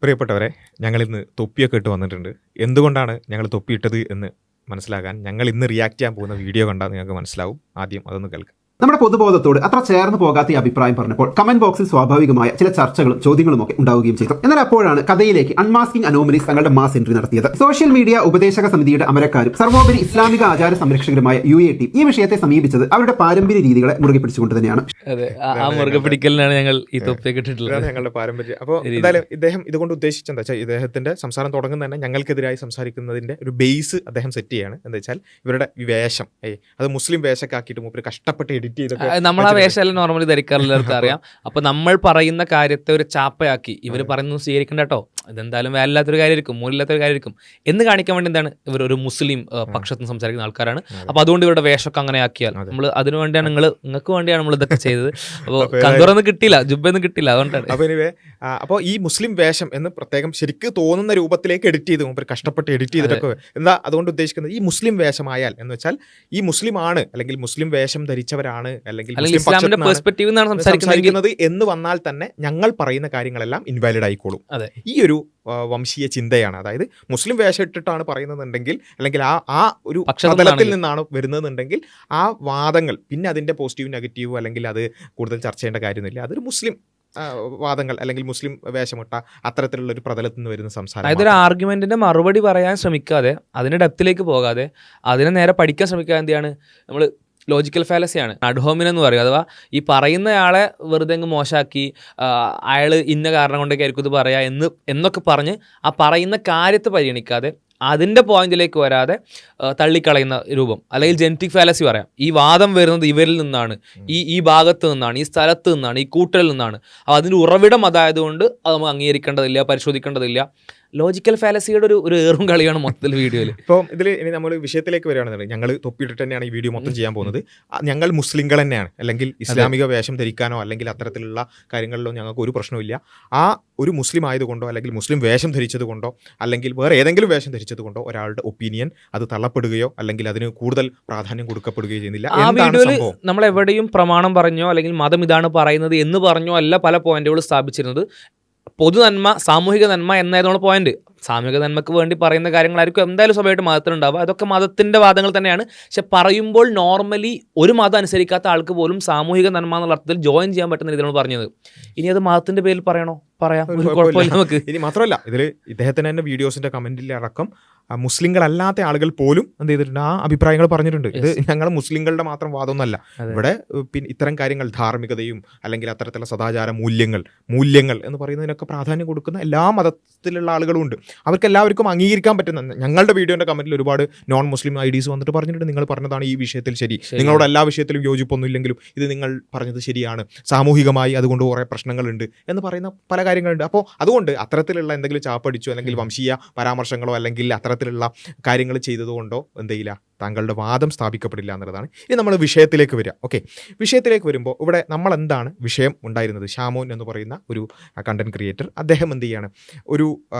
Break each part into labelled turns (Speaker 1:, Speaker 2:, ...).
Speaker 1: പ്രിയപ്പെട്ടവരെ, ഞങ്ങളിന്ന് തൊപ്പിയൊക്കെ ഇട്ട് വന്നിട്ടുണ്ട്. എന്തുകൊണ്ടാണ് ഞങ്ങൾ തൊപ്പിയിട്ടത് എന്ന് മനസ്സിലാക്കാൻ ഞങ്ങൾ ഇന്ന് റിയാക്ട് ചെയ്യാൻ പോകുന്ന വീഡിയോ കണ്ടാൽ നിങ്ങൾക്ക് മനസ്സിലാവും. ആദ്യം അതൊന്ന് കേൾക്കാം.
Speaker 2: നമ്മുടെ പൊതുബോധത്തോട് അത്ര ചേർന്ന് പോകാത്ത ഈ അഭിപ്രായം പറഞ്ഞപ്പോൾ കമന്റ് ബോക്സിൽ സ്വാഭാവികമായ ചില ചർച്ചകളും ചോദ്യങ്ങളും ഒക്കെ ഉണ്ടാവുകയും ചെയ്തു. എന്നാൽ അപ്പോഴാണ് കഥയിലേക്ക് അൺമാസ്കിംഗ് അനോമലീസ് തങ്ങളുടെ മാസ് എൻട്രി നടത്തിയത്. സോഷ്യൽ മീഡിയ ഉപദേശക സമിതിയുടെ അമരക്കാരും സർവോപരി ഇസ്ലാമിക ആചാര സംരക്ഷകരുമായ UAT ഈ വിഷയത്തെ സമീപിച്ചത് അവരുടെ പാരമ്പര്യ രീതികളെ മുറുകെ പിടിച്ചുകൊണ്ട് തന്നെയാണ്.
Speaker 3: മുറുകെ പിടിക്കലിനാണ് ഞങ്ങൾ ഈ തൊപ്പിയൊക്കെ ഇട്ടിട്ടുള്ളത്.
Speaker 1: ഞങ്ങളുടെ പാരമ്പര്യം. അപ്പോൾ എന്തായാലും ഇദ്ദേഹം ഇതുകൊണ്ട് ഉദ്ദേശിച്ചെന്താ വെച്ചാൽ ഇദ്ദേഹത്തിന്റെ സംസാരം തുടങ്ങുന്ന തന്നെ ഞങ്ങൾക്കെതിരായി സംസാരിക്കുന്നതിന്റെ ഒരു ബേസ് അദ്ദേഹം സെറ്റ് ചെയ്യാണ്. എന്താ വെച്ചാൽ ഇവരുടെ വേഷം അത് മുസ്ലിം വേഷക്കാക്കിയിട്ട് മൂപ്പര് കഷ്ടപ്പെട്ട് എഡിറ്റ് ചെയ്തിട്ട്
Speaker 3: നമ്മൾ ആ വേഷം നോർമലി ധരിക്കാറുള്ളവർക്ക് അറിയാം. അപ്പൊ നമ്മൾ പറയുന്ന കാര്യത്തെ ഒരു ചാപ്പയാക്കി ഇവർ പറയുന്നത് സ്വീകരിക്കണ്ട കേട്ടോ, ഇതെന്തായാലും വേലില്ലാത്തൊരു കാര്യമായിരിക്കും, മൂലില്ലാത്തൊരു കാര്യമായിരിക്കും എന്ന് കാണിക്കാൻ വേണ്ടി എന്താണ് ഇവർ ഒരു മുസ്ലിം പക്ഷത്ത് നിന്ന് സംസാരിക്കുന്ന ആൾക്കാരാണ്. അപ്പൊ അതുകൊണ്ട് ഇവരുടെ വേഷമൊക്കെ അങ്ങനെ ആക്കിയാൽ നമ്മൾ അതിനു വേണ്ടിയാണ് നിങ്ങൾക്ക് വേണ്ടിയാണ് നമ്മൾ ഇതൊക്കെ ചെയ്തത്. അപ്പോൾ കന്തൂറൊന്നും കിട്ടിയില്ല, ജുബൊന്നും കിട്ടിയില്ല, അതുകൊണ്ടാണ്.
Speaker 1: അപ്പോൾ ഈ മുസ്ലിം വേഷം എന്ന് പ്രത്യേകം ശരിക്ക് തോന്നുന്ന രൂപത്തിലേക്ക് എഡിറ്റ് ചെയ്ത് മൂപ്പര് കഷ്ടപ്പെട്ട് എഡിറ്റ് ചെയ്തിട്ടൊക്കെ എന്താ അതുകൊണ്ട് ഉദ്ദേശിക്കുന്നത് ഈ മുസ്ലിം വേഷമായാൽ എന്ന് വെച്ചാൽ ഈ മുസ്ലിം ആണ് അല്ലെങ്കിൽ മുസ്ലിം വേഷം ധരിച്ചവരാണ് അല്ലെങ്കിൽ
Speaker 3: ഇസ്ലാമിന്റെ പെർസ്പെക്റ്റീവ് എന്നാണ്
Speaker 1: സംസാരിക്കുന്നത് എന്ന് വന്നാൽ തന്നെ ഞങ്ങൾ പറയുന്ന കാര്യങ്ങളെല്ലാം ഇൻവാലിഡ് ആയിക്കോളും. ഈ ഒരു വംശീയ ചിന്തയാണ്. അതായത് മുസ്ലിം വേഷം ഇട്ടിട്ടാണ് പറയുന്നതെന്നുണ്ടെങ്കിൽ അല്ലെങ്കിൽ ആ ഒരു പശ്ചാത്തലത്തിൽ നിന്നാണ് വരുന്നതെന്നുണ്ടെങ്കിൽ ആ വാദങ്ങൾ പിന്നെ അതിന്റെ പോസിറ്റീവ് നെഗറ്റീവ് അല്ലെങ്കിൽ അത് കൂടുതൽ ചർച്ച ചെയ്യേണ്ട കാര്യമൊന്നുമില്ല. അതൊരു മുസ്ലിം വാദങ്ങൾ അല്ലെങ്കിൽ മുസ്ലിം വേഷമിട്ട അത്തരത്തിലുള്ള ഒരു പ്രതലത്തിൽ നിന്ന് വരുന്ന സംസാരം.
Speaker 3: അതായത് ഒരു ആർഗ്യുമെന്റിന്റെ മറുപടി പറയാൻ ശ്രമിക്കാതെ അതിന്റെ ഡെപ്തിലേക്ക് പോകാതെ അതിനെ നേരെ പഠിക്കാൻ ശ്രമിക്കാതെ എന്താണ് നമ്മൾ ലോജിക്കൽ ഫാലസിയാണ് അഡ്ഹോമിനം എന്ന് പറയും. അഥവാ ഈ പറയുന്നയാളെ വെറുതെ അങ്ങ് മോശമാക്കി അയാൾ ഇന്ന കാരണം കൊണ്ടൊക്കെ ആയിരിക്കും ഇത് പറയാ എന്നൊക്കെ പറഞ്ഞ് ആ പറയുന്ന കാര്യത്തെ പരിഗണിക്കാതെ അതിൻ്റെ പോയിന്റിലേക്ക് വരാതെ തള്ളിക്കളയുന്ന രൂപം, അല്ലെങ്കിൽ ജെനറ്റിക് ഫാലസി പറയാം. ഈ വാദം വരുന്നത് ഇവരിൽ നിന്നാണ്, ഈ ഭാഗത്ത് നിന്നാണ്, ഈ സ്ഥലത്ത് നിന്നാണ്, ഈ കൂട്ടരിൽ നിന്നാണ്. അപ്പോൾ അതിൻ്റെ ഉറവിടം അതായതുകൊണ്ട് അത് നമുക്ക് അംഗീകരിക്കേണ്ടതില്ല, പരിശോധിക്കേണ്ടതില്ല. ലോജിക്കൽ ഫാലസിയുടെ ഒരു ഏറും കളിയാണ് മൊത്തത്തിൽ വീഡിയോയിൽ.
Speaker 1: ഇപ്പോൾ ഇതിൽ ഇനി നമ്മൾ വിഷയത്തിലേക്ക് വരികയാണെന്നുണ്ടെങ്കിൽ ഞങ്ങൾ തൊപ്പിയിട്ടിട്ട് തന്നെയാണ് ഈ വീഡിയോ മൊത്തം ചെയ്യാൻ പോകുന്നത്. ഞങ്ങൾ മുസ്ലിങ്ങൾ തന്നെയാണ്, അല്ലെങ്കിൽ ഇസ്ലാമിക വേഷം ധരിക്കാനോ അല്ലെങ്കിൽ അത്തരത്തിലുള്ള കാര്യങ്ങളിലോ ഞങ്ങൾക്ക് ഒരു പ്രശ്നമില്ല. ആ ഒരു മുസ്ലിം ആയതുകൊണ്ടോ അല്ലെങ്കിൽ മുസ്ലിം വേഷം ധരിച്ചത് കൊണ്ടോ അല്ലെങ്കിൽ വേറെ ഏതെങ്കിലും വേഷം ധരിച്ചത് കൊണ്ടോ ഒരാളുടെ ഒപ്പീനിയൻ അത് തള്ളപ്പെടുകയോ അല്ലെങ്കിൽ അതിന് കൂടുതൽ പ്രാധാന്യം കൊടുക്കപ്പെടുകയോ ചെയ്യുന്നില്ല.
Speaker 3: ആ വീഡിയോയിൽ നമ്മൾ എവിടെയും പ്രമാണം പറഞ്ഞോ അല്ലെങ്കിൽ മതം ഇതാണ് പറയുന്നത് എന്ന് പറഞ്ഞോ അല്ല പല പോയിന്റുകൾ സ്ഥാപിച്ചിരുന്നത്. പൊതു നന്മ, സാമൂഹിക നന്മ എന്നായിരുന്നു പോയിന്റ്. സാമൂഹിക നന്മയ്ക്ക് വേണ്ടി പറയുന്ന കാര്യങ്ങളായിരിക്കും എന്തായാലും സ്വഭാവമായിട്ട് മതത്തിനുണ്ടാവുക. അതൊക്കെ മതത്തിൻ്റെ വാദങ്ങൾ തന്നെയാണ്. പക്ഷെ പറയുമ്പോൾ നോർമലി ഒരു മതം അനുസരിക്കാത്ത ആൾക്ക് പോലും സാമൂഹിക നന്മ എന്നുള്ള അർത്ഥത്തിൽ ജോയിൻ ചെയ്യാൻ പറ്റുന്ന രീതിയിലാണ് പറഞ്ഞത്. ഇനി അത് മതത്തിൻ്റെ പേരിൽ പറയണോ? പറയാം, ഒരു കുഴപ്പമില്ല നമുക്ക്.
Speaker 1: ഇനി മാത്രമല്ല ഇതിൽ ഇദ്ദേഹത്തിന് തന്നെ വീഡിയോസിന്റെ കമന്റിൽ അടക്കം മുസ്ലിങ്ങളല്ലാത്ത ആളുകൾ പോലും എന്ത് ചെയ്തിട്ടുണ്ട്, ആ അഭിപ്രായങ്ങൾ പറഞ്ഞിട്ടുണ്ട്. ഇത് ഞങ്ങൾ മുസ്ലിങ്ങളുടെ മാത്രം വാദമൊന്നുമല്ല. ഇവിടെ പിന്നെ ഇത്തരം കാര്യങ്ങൾ ധാർമ്മികതയും അല്ലെങ്കിൽ അത്തരത്തിലുള്ള സദാചാര മൂല്യങ്ങൾ എന്ന് പറയുന്നതിനൊക്കെ പ്രാധാന്യം കൊടുക്കുന്ന എല്ലാ മതത്തിലുള്ള ആളുകളും ഉണ്ട്. അവർക്ക് എല്ലാവർക്കും അംഗീകരിക്കാൻ പറ്റുന്ന ഞങ്ങളുടെ വീഡിയോന്റെ കമന്റിൽ ഒരുപാട് നോൺ മുസ്ലിം ഐഡീസ് വന്നിട്ട് പറഞ്ഞിട്ടുണ്ട് നിങ്ങൾ പറഞ്ഞതാണ് ഈ വിഷയത്തിൽ ശരി, നിങ്ങളോട് എല്ലാ വിഷയത്തിലും യോജിപ്പൊന്നും ഇല്ലെങ്കിലും ഇത് നിങ്ങൾ പറഞ്ഞത് ശരിയാണ്, സാമൂഹികമായി അതുകൊണ്ട് കുറേ പ്രശ്നങ്ങളുണ്ട് എന്ന് പറയുന്ന പല കാര്യങ്ങളുണ്ട്. അപ്പോൾ അതുകൊണ്ട് അത്തരത്തിലുള്ള എന്തെങ്കിലും ചാപ്പടിച്ചോ അല്ലെങ്കിൽ വംശീയ പരാമർശങ്ങളോ അല്ലെങ്കിൽ അത്തരത്തിലുള്ള കാര്യങ്ങൾ ചെയ്തതുകൊണ്ടോ എന്തെയില്ല, താങ്കളുടെ വാദം സ്ഥാപിക്കപ്പെടില്ല എന്നുള്ളതാണ്. ഇനി നമ്മൾ വിഷയത്തിലേക്ക് വരിക. ഓക്കെ, വിഷയത്തിലേക്ക് വരുമ്പോൾ ഇവിടെ നമ്മൾ എന്താണ് വിഷയം ഉണ്ടായിരുന്നത്? ഷാമോൻ എന്ന് പറയുന്ന ഒരു കണ്ടന്റ് ക്രിയേറ്റർ, അദ്ദേഹം എന്ത് ചെയ്യാണ്, ഒരു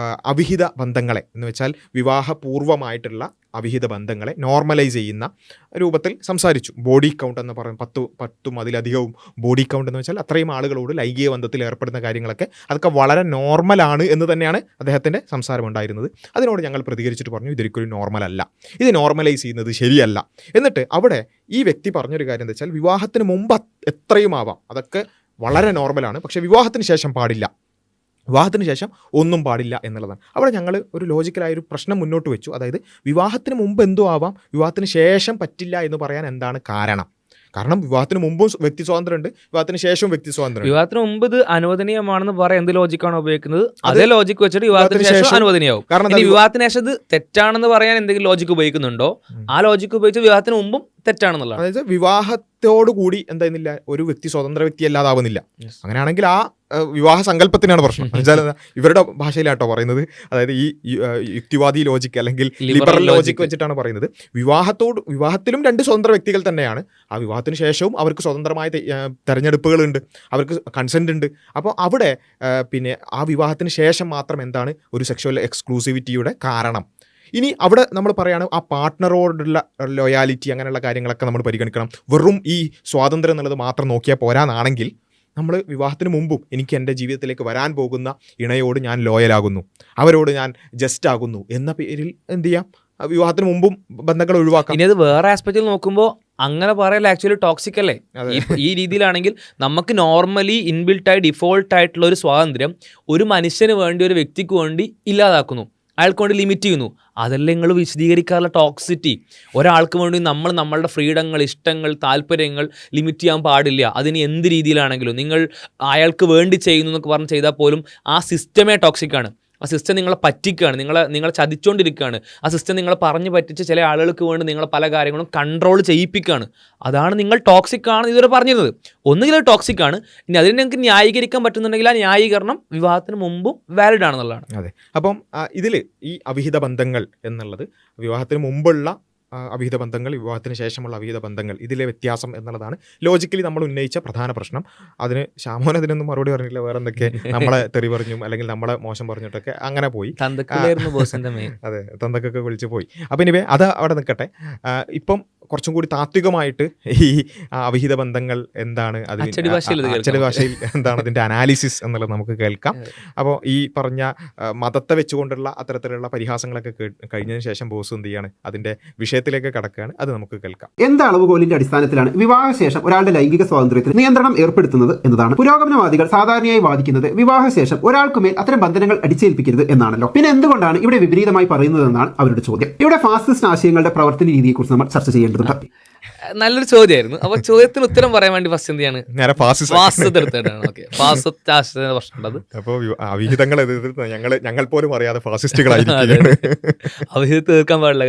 Speaker 1: അവിഹിത ബന്ധങ്ങളെ എന്ന് വെച്ചാൽ വിവാഹപൂർവമായിട്ടുള്ള അവിഹിത ബന്ധങ്ങളെ നോർമലൈസ് ചെയ്യുന്ന രൂപത്തിൽ സംസാരിച്ചു. ബോഡി കൗണ്ട് എന്ന് പറയും, 10 അതിലധികവും ബോഡി കൗണ്ട് എന്ന് വെച്ചാൽ അത്രയും ആളുകളോട് ലൈംഗിക ബന്ധത്തിൽ ഏർപ്പെടുന്ന കാര്യങ്ങളൊക്കെ അതൊക്കെ വളരെ നോർമലാണ് എന്ന് തന്നെയാണ് അദ്ദേഹത്തിൻ്റെ സംസാരം ഉണ്ടായിരുന്നത്. അതിനോട് ഞങ്ങൾ പ്രതികരിച്ചിട്ട് പറഞ്ഞു ഇതൊരിക്കലും നോർമൽ അല്ല, ഇത് നോർമലൈസ് ചെയ്യുന്നത് ശരിയല്ല. എന്നിട്ട് അവിടെ ഈ വ്യക്തി പറഞ്ഞൊരു കാര്യം എന്താ വെച്ചാൽ വിവാഹത്തിന് മുമ്പ് എത്രയും ആവാം, അതൊക്കെ വളരെ നോർമലാണ്, പക്ഷേ വിവാഹത്തിന് ശേഷം പാടില്ല, വിവാഹത്തിന് ശേഷം ഒന്നും പാടില്ല എന്നുള്ളതാണ്. അവിടെ ഞങ്ങൾ ഒരു ലോജിക്കലായൊരു പ്രശ്നം മുന്നോട്ട് വെച്ചു. അതായത് വിവാഹത്തിന് മുമ്പ് എന്തോ ആവാം, വിവാഹത്തിന് ശേഷം പറ്റില്ല എന്ന് പറയാൻ എന്താണ് കാരണം? കാരണം വിവാഹത്തിന് മുമ്പും വ്യക്തി സ്വാതന്ത്ര്യമുണ്ട്, വിവാഹത്തിന് ശേഷവും വ്യക്തി സ്വാതന്ത്ര്യം.
Speaker 3: വിവാഹത്തിന് മുമ്പ് ഇത് അനുവദനീയമാണെന്ന് പറയാൻ എന്ത് ലോജിക്കാണ് ഉപയോഗിക്കുന്നത് അതേ ലോജിക്ക് വെച്ചിട്ട് വിവാഹത്തിന് ശേഷം അനുവദനീയമാവും. കാരണം വിവാഹത്തിന് ശേഷം ഇത് തെറ്റാണെന്ന് പറയാൻ എന്തെങ്കിലും ലോജിക്ക് ഉപയോഗിക്കുന്നുണ്ടോ? ആ ലോജിക്ക് ഉപയോഗിച്ച് വിവാഹത്തിന് മുമ്പും തെറ്റാണെന്നുള്ളത്.
Speaker 1: അതായത് വിവാഹത്തോടുകൂടി എന്തായിരുന്നില്ല, ഒരു വ്യക്തി സ്വതന്ത്ര വ്യക്തി അല്ലാതാവുന്നില്ല. അങ്ങനെയാണെങ്കിൽ ആ വിവാഹ സങ്കല്പത്തിനാണ് പ്രശ്നം. എന്നുവെച്ചാൽ ഇവരുടെ ഭാഷയിലാട്ടോ പറയുന്നത്. അതായത് ഈ യുക്തിവാദി ലോജിക്ക് അല്ലെങ്കിൽ ലിബറൽ ലോജിക്ക് വെച്ചിട്ടാണ് പറയുന്നത്. വിവാഹത്തിലും 2 സ്വതന്ത്ര വ്യക്തികൾ തന്നെയാണ്. ആ വിവാഹത്തിന് ശേഷവും അവർക്ക് സ്വതന്ത്രമായ തെരഞ്ഞെടുപ്പുകളുണ്ട്, അവർക്ക് കൺസെന്റ് ഉണ്ട്. അപ്പോൾ അവിടെ പിന്നെ ആ വിവാഹത്തിന് ശേഷം മാത്രം എന്താണ് ഒരു സെക്ഷുവൽ എക്സ്ക്ലൂസിവിറ്റിയുടെ കാരണം? ഇനി അവിടെ നമ്മൾ പറയുകയാണ് ആ പാർട്ട്ണറോടുള്ള ലോയാലിറ്റി അങ്ങനെയുള്ള കാര്യങ്ങളൊക്കെ നമ്മൾ പരിഗണിക്കണം. വെറും ഈ സ്വാതന്ത്ര്യം എന്നുള്ളത് മാത്രം നോക്കിയാൽ പോരാന്നാണെങ്കിൽ നമ്മൾ വിവാഹത്തിന് മുമ്പും എനിക്ക് എൻ്റെ ജീവിതത്തിലേക്ക് വരാൻ പോകുന്ന ഇണയോട് ഞാൻ ലോയലാകുന്നു, അവരോട് ഞാൻ ജസ്റ്റ് ആകുന്നു എന്ന പേരിൽ എന്ത് ചെയ്യാം, വിവാഹത്തിന് മുമ്പും ബന്ധങ്ങൾ ഒഴിവാക്കാം.
Speaker 3: ഇനി അത് വേറെ ആസ്പെക്റ്റിൽ നോക്കുമ്പോൾ അങ്ങനെ പറയല ആക്ച്വലി ടോക്സിക് അല്ലേ. ഈ രീതിയിലാണെങ്കിൽ നമുക്ക് നോർമലി ഇൻബിൽട്ടായി ഡിഫോൾട്ട് ആയിട്ടുള്ള ഒരു സ്വാതന്ത്ര്യം ഒരു മനുഷ്യന് വേണ്ടി, ഒരു വ്യക്തിക്ക് വേണ്ടി ഇല്ലാതാക്കുന്നു, അയാൾക്ക് വേണ്ടി ലിമിറ്റ് ചെയ്യുന്നു. അതല്ലേ നിങ്ങൾ വിശദീകരിക്കാറുള്ള ടോക്സിറ്റി. ഒരാൾക്ക് വേണ്ടി നമ്മൾ നമ്മളുടെ ഫ്രീഡങ്ങൾ, ഇഷ്ടങ്ങൾ, താല്പര്യങ്ങൾ ലിമിറ്റ് ചെയ്യാൻ പാടില്ല. അതിന് എന്ത് രീതിയിലാണെങ്കിലും നിങ്ങൾ അയാൾക്ക് വേണ്ടി ചെയ്യുന്നു എന്നൊക്കെ പറഞ്ഞ് ചെയ്താൽ പോലും ആ സിസ്റ്റമേ ടോക്സിക്കാണ്. ആ സിസ്റ്റം നിങ്ങളെ പറ്റിക്കുകയാണ്, നിങ്ങളെ ചതിച്ചുകൊണ്ടിരിക്കുകയാണ്. ആ സിസ്റ്റം നിങ്ങളെ പറഞ്ഞ് പറ്റിച്ച് ചില ആളുകൾക്ക് വേണ്ടി നിങ്ങളെ പല കാര്യങ്ങളും കൺട്രോൾ ചെയ്യിപ്പിക്കുകയാണ്. അതാണ് നിങ്ങൾ ടോക്സിക് ആണ് ഇതുവരെ പറഞ്ഞിരുന്നത്. ഒന്നുകിൽ ടോക്സിക് ആണ്, ഇനി അതിന് നിങ്ങൾക്ക് ന്യായീകരിക്കാൻ പറ്റുന്നുണ്ടെങ്കിൽ ആ ന്യായീകരണം വിവാഹത്തിന് മുമ്പും വാലിഡ് ആണെന്നുള്ളതാണ്.
Speaker 1: അതെ. അപ്പം ഇതിൽ ഈ അവിഹിത ബന്ധങ്ങൾ എന്നുള്ളത് വിവാഹത്തിന് മുമ്പുള്ള അവിഹിത ബന്ധങ്ങൾ, വിവാഹത്തിന് ശേഷമുള്ള അവിഹിത ബന്ധങ്ങൾ, ഇതിലെ വ്യത്യാസം എന്നുള്ളതാണ് ലോജിക്കലി നമ്മൾ ഉന്നയിച്ച പ്രധാന പ്രശ്നം. അതിന് ഷാമോൻ അതിനൊന്നും മറുപടി പറഞ്ഞില്ല. വേറെ എന്തൊക്കെ നമ്മളെ തെറി പറഞ്ഞും അല്ലെങ്കിൽ നമ്മളെ മോശം പറഞ്ഞിട്ടൊക്കെ അങ്ങനെ പോയി. അതെ, തന്തക്കൊക്കെ വിളിച്ച് പോയി. അപ്പം ഇനിവേ അത് അവിടെ നിൽക്കട്ടെ. ഇപ്പം കുറച്ചും കൂടി താത്വികമായിട്ട് ഈ അവിഹിത ബന്ധങ്ങൾ എന്താണ്, അതിന് അച്ചടി ഭാഷയിൽ എന്താണ് അതിൻ്റെ അനാലിസിസ് എന്നുള്ളത് നമുക്ക് കേൾക്കാം. അപ്പോൾ ഈ പറഞ്ഞ മതത്തെ വെച്ചുകൊണ്ടുള്ള അത്തരത്തിലുള്ള പരിഹാസങ്ങളൊക്കെ കഴിഞ്ഞതിന് ശേഷം ബോസ് എന്ത് ചെയ്യാണ്, അതിൻ്റെ വിഷയത്തിലേക്ക് കടക്കുകയാണ്. അത് നമുക്ക് കേൾക്കാം.
Speaker 2: എന്ത് അളവുകോലിന്റെ അടിസ്ഥാനത്തിലാണ് വിവാഹശേഷം ഒരാളുടെ ലൈംഗിക സ്വാതന്ത്ര്യത്തിൽ നിയന്ത്രണം ഏർപ്പെടുത്തുന്നത് എന്നതാണ്. പുരോഗമനവാദികൾ സാധാരണയായി വാദിക്കുന്നത് വിവാഹശേഷം ഒരാൾക്കുമേൽ അത്തരം ബന്ധനങ്ങൾ അടിച്ചേൽപ്പിക്കരുത് എന്നാണല്ലോ. പിന്നെ എന്തുകൊണ്ടാണ് ഇവിടെ വിപരീതമായി പറയുന്നതെന്നാണ് അവരുടെ ചോദ്യം. ഇവിടെ ഫാസിസ്റ്റ് ആശയങ്ങളുടെ പ്രവർത്തന രീതിയെക്കുറിച്ച് നമ്മൾ ചർച്ച ചെയ്യേണ്ടതുണ്ട്.
Speaker 3: നല്ലൊരു ചോദ്യമായിരുന്നു. അപ്പൊ ചോദ്യത്തിന് ഉത്തരം പറയാൻ വേണ്ടി ഫസ്റ്റ് എന്ത് ചെയ്യാണ്,
Speaker 1: അപ്പോൾ അവിഹിതങ്ങൾ ഞങ്ങൾ പോലും അറിയാതെ ഫാസിസ്റ്റുകളായിരിക്കും.
Speaker 3: അവിഹിതം തീർക്കാൻ പാടില്ല.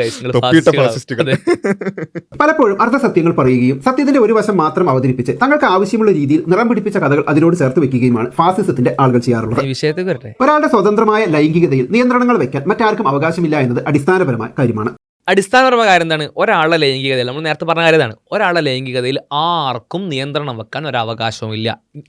Speaker 2: പലപ്പോഴും അർദ്ധസത്യങ്ങൾ പറയുകയും സത്യത്തിന്റെ ഒരു വശം മാത്രം അവതരിപ്പിച്ച് തങ്ങൾക്ക് ആവശ്യമുള്ള രീതിയിൽ നിറം പിടിപ്പിച്ച കഥകൾ അതിനോട് ചേർത്ത് വെക്കുകയുമാണ് ഫാസിസത്തിന്റെ ആളുകൾ ചെയ്യാറുള്ളത്.
Speaker 3: വിഷയത്തിൽ വരട്ടെ.
Speaker 2: ഒരാളുടെ സ്വതന്ത്രമായ ലൈംഗികതയിൽ നിയന്ത്രണങ്ങൾ വെക്കാൻ മറ്റാർക്കും അവകാശമില്ല എന്നത് അടിസ്ഥാനപരമായ കാര്യമാണ്.
Speaker 3: അടിസ്ഥാനപരമായ കാര്യം എന്താണ്? ഒരാളുടെ ലൈംഗികതയിൽ, നമ്മൾ നേരത്തെ പറഞ്ഞ കാര്യമാണ്, ഒരാളുടെ ലൈംഗികതയിൽ ആർക്കും നിയന്ത്രണം വെക്കാൻ ഒരവകാശവും ഇല്ല.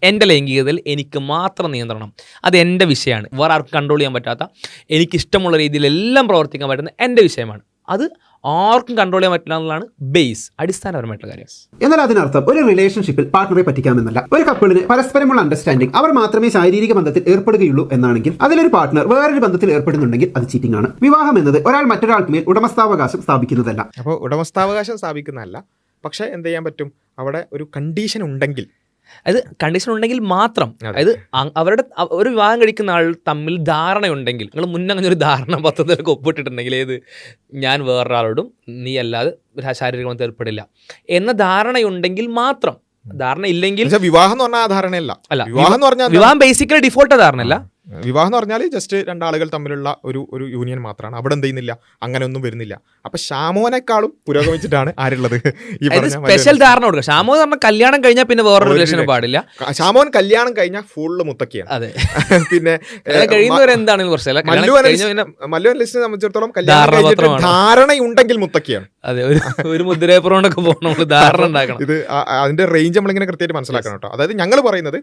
Speaker 3: എൻ്റെ ലൈംഗികതയിൽ എനിക്ക് മാത്രം നിയന്ത്രണം, അത് എൻ്റെ വിഷയമാണ്. വേറെ ആർക്കും കൺട്രോൾ ചെയ്യാൻ പറ്റാത്ത, എനിക്കിഷ്ടമുള്ള രീതിയിൽ എല്ലാം പ്രവർത്തിക്കാൻ പറ്റുന്ന എൻ്റെ വിഷയമാണ്. അത് ആർക്കും കൺട്രോൾ ചെയ്യാൻ പറ്റില്ല എന്നുള്ളതാണ് ബേസ്, അടിസ്ഥാനപരമായിട്ടുള്ള കാര്യം.
Speaker 2: എന്നാൽ അതിനർത്ഥം ഒരു റിലേഷൻഷിപ്പിൽ പാർട്ണറെ പറ്റിക്കാമെന്നല്ല. ഒരു കപ്പിളിന് പരസ്പരമുള്ള അണ്ടർസ്റ്റാൻഡിംഗ്, അവർ മാത്രമേ ശാരീരിക ബന്ധത്തിൽ ഏർപ്പെടുകയുള്ളൂ എന്നാണെങ്കിൽ, അതിലൊരു പാർട്ണർ വേറൊരു ബന്ധത്തിൽ ഏർപ്പെടുന്നുണ്ടെങ്കിൽ അത് ചീറ്റിംഗ് ആണ്. വിവാഹം എന്നത് ഒരാൾ മറ്റൊരാൾക്ക് മേൽ ഉടമസ്ഥാവകാശം സ്ഥാപിക്കുന്നതല്ല.
Speaker 1: അപ്പോൾ ഉടമസ്ഥാവകാശം സ്ഥാപിക്കുന്നതല്ല, പക്ഷേ എന്ത് ചെയ്യാൻ പറ്റും, അവിടെ ഒരു കണ്ടീഷൻ ഉണ്ടെങ്കിൽ,
Speaker 3: അത് കണ്ടീഷൻ ഉണ്ടെങ്കിൽ മാത്രം, അതായത് അവരുടെ ഒരു വിവാഹം കഴിക്കുന്ന ആൾ തമ്മിൽ ധാരണയുണ്ടെങ്കിൽ, നിങ്ങൾ മുന്നേ അങ്ങനെ ഒരു ധാരണ പത്രത്തിലൊക്കെ ഒപ്പിട്ടിട്ടുണ്ടെങ്കിൽ, ഏത് ഞാൻ വേറൊരാളോടും നീ അല്ലാതെ ശാരീരിക ബന്ധത്തിൽ ഏർപ്പെടില്ല എന്ന ധാരണയുണ്ടെങ്കിൽ മാത്രം. ധാരണ ഇല്ലെങ്കിൽ
Speaker 1: വിവാഹം എന്ന് പറഞ്ഞാൽ ആ ധാരണയല്ല. അല്ല,
Speaker 3: വിവാഹം ബേസിക്കലി ഡിഫോൾട്ട് ധാരണയല്ല.
Speaker 1: വിവാഹം എന്ന് പറഞ്ഞാൽ ജസ്റ്റ് രണ്ടാളുകൾ തമ്മിലുള്ള ഒരു യൂണിയൻ മാത്രമാണ്. അവിടെ എന്ത് ചെയ്യുന്നില്ല, അങ്ങനെ ഒന്നും വരുന്നില്ല. അപ്പൊ ഷാമോനേക്കാളും പുരോഗമിച്ചിട്ടാണ് ആരുള്ളത്, ഈ
Speaker 3: സ്പെഷ്യൽ ധാരണ കൊടുക്കുക. ഷാമോൻ പറഞ്ഞ കല്യാണം കഴിഞ്ഞാൽ പിന്നെ വേറൊരു റിലേഷനും പാടില്ല.
Speaker 1: ഷാമോൻ കല്യാണം കഴിഞ്ഞാൽ ഫുള്ള് മുത്തക്കിയാണ്.
Speaker 3: അതെ,
Speaker 1: പിന്നെ
Speaker 3: കഴിയുന്നവർ എന്താണെങ്കിലും പ്രശ്നമില്ല.
Speaker 1: മല്ലു അനലിസ്റ്റിനെ സംബന്ധിച്ചിടത്തോളം ധാരണയുണ്ടെങ്കിൽ മുത്തക്കിയാണ്.
Speaker 3: അതെ, ഒരു മുദ്രേപ്പുറം പോകണം, ധാരണ ഉണ്ടാക്കണം.
Speaker 1: ഇത് അതിന്റെ റേഞ്ച് നമ്മളിങ്ങനെ കൃത്യമായിട്ട് മനസ്സിലാക്കണം കേട്ടോ. അതായത് ഞങ്ങൾ പറയുന്നത്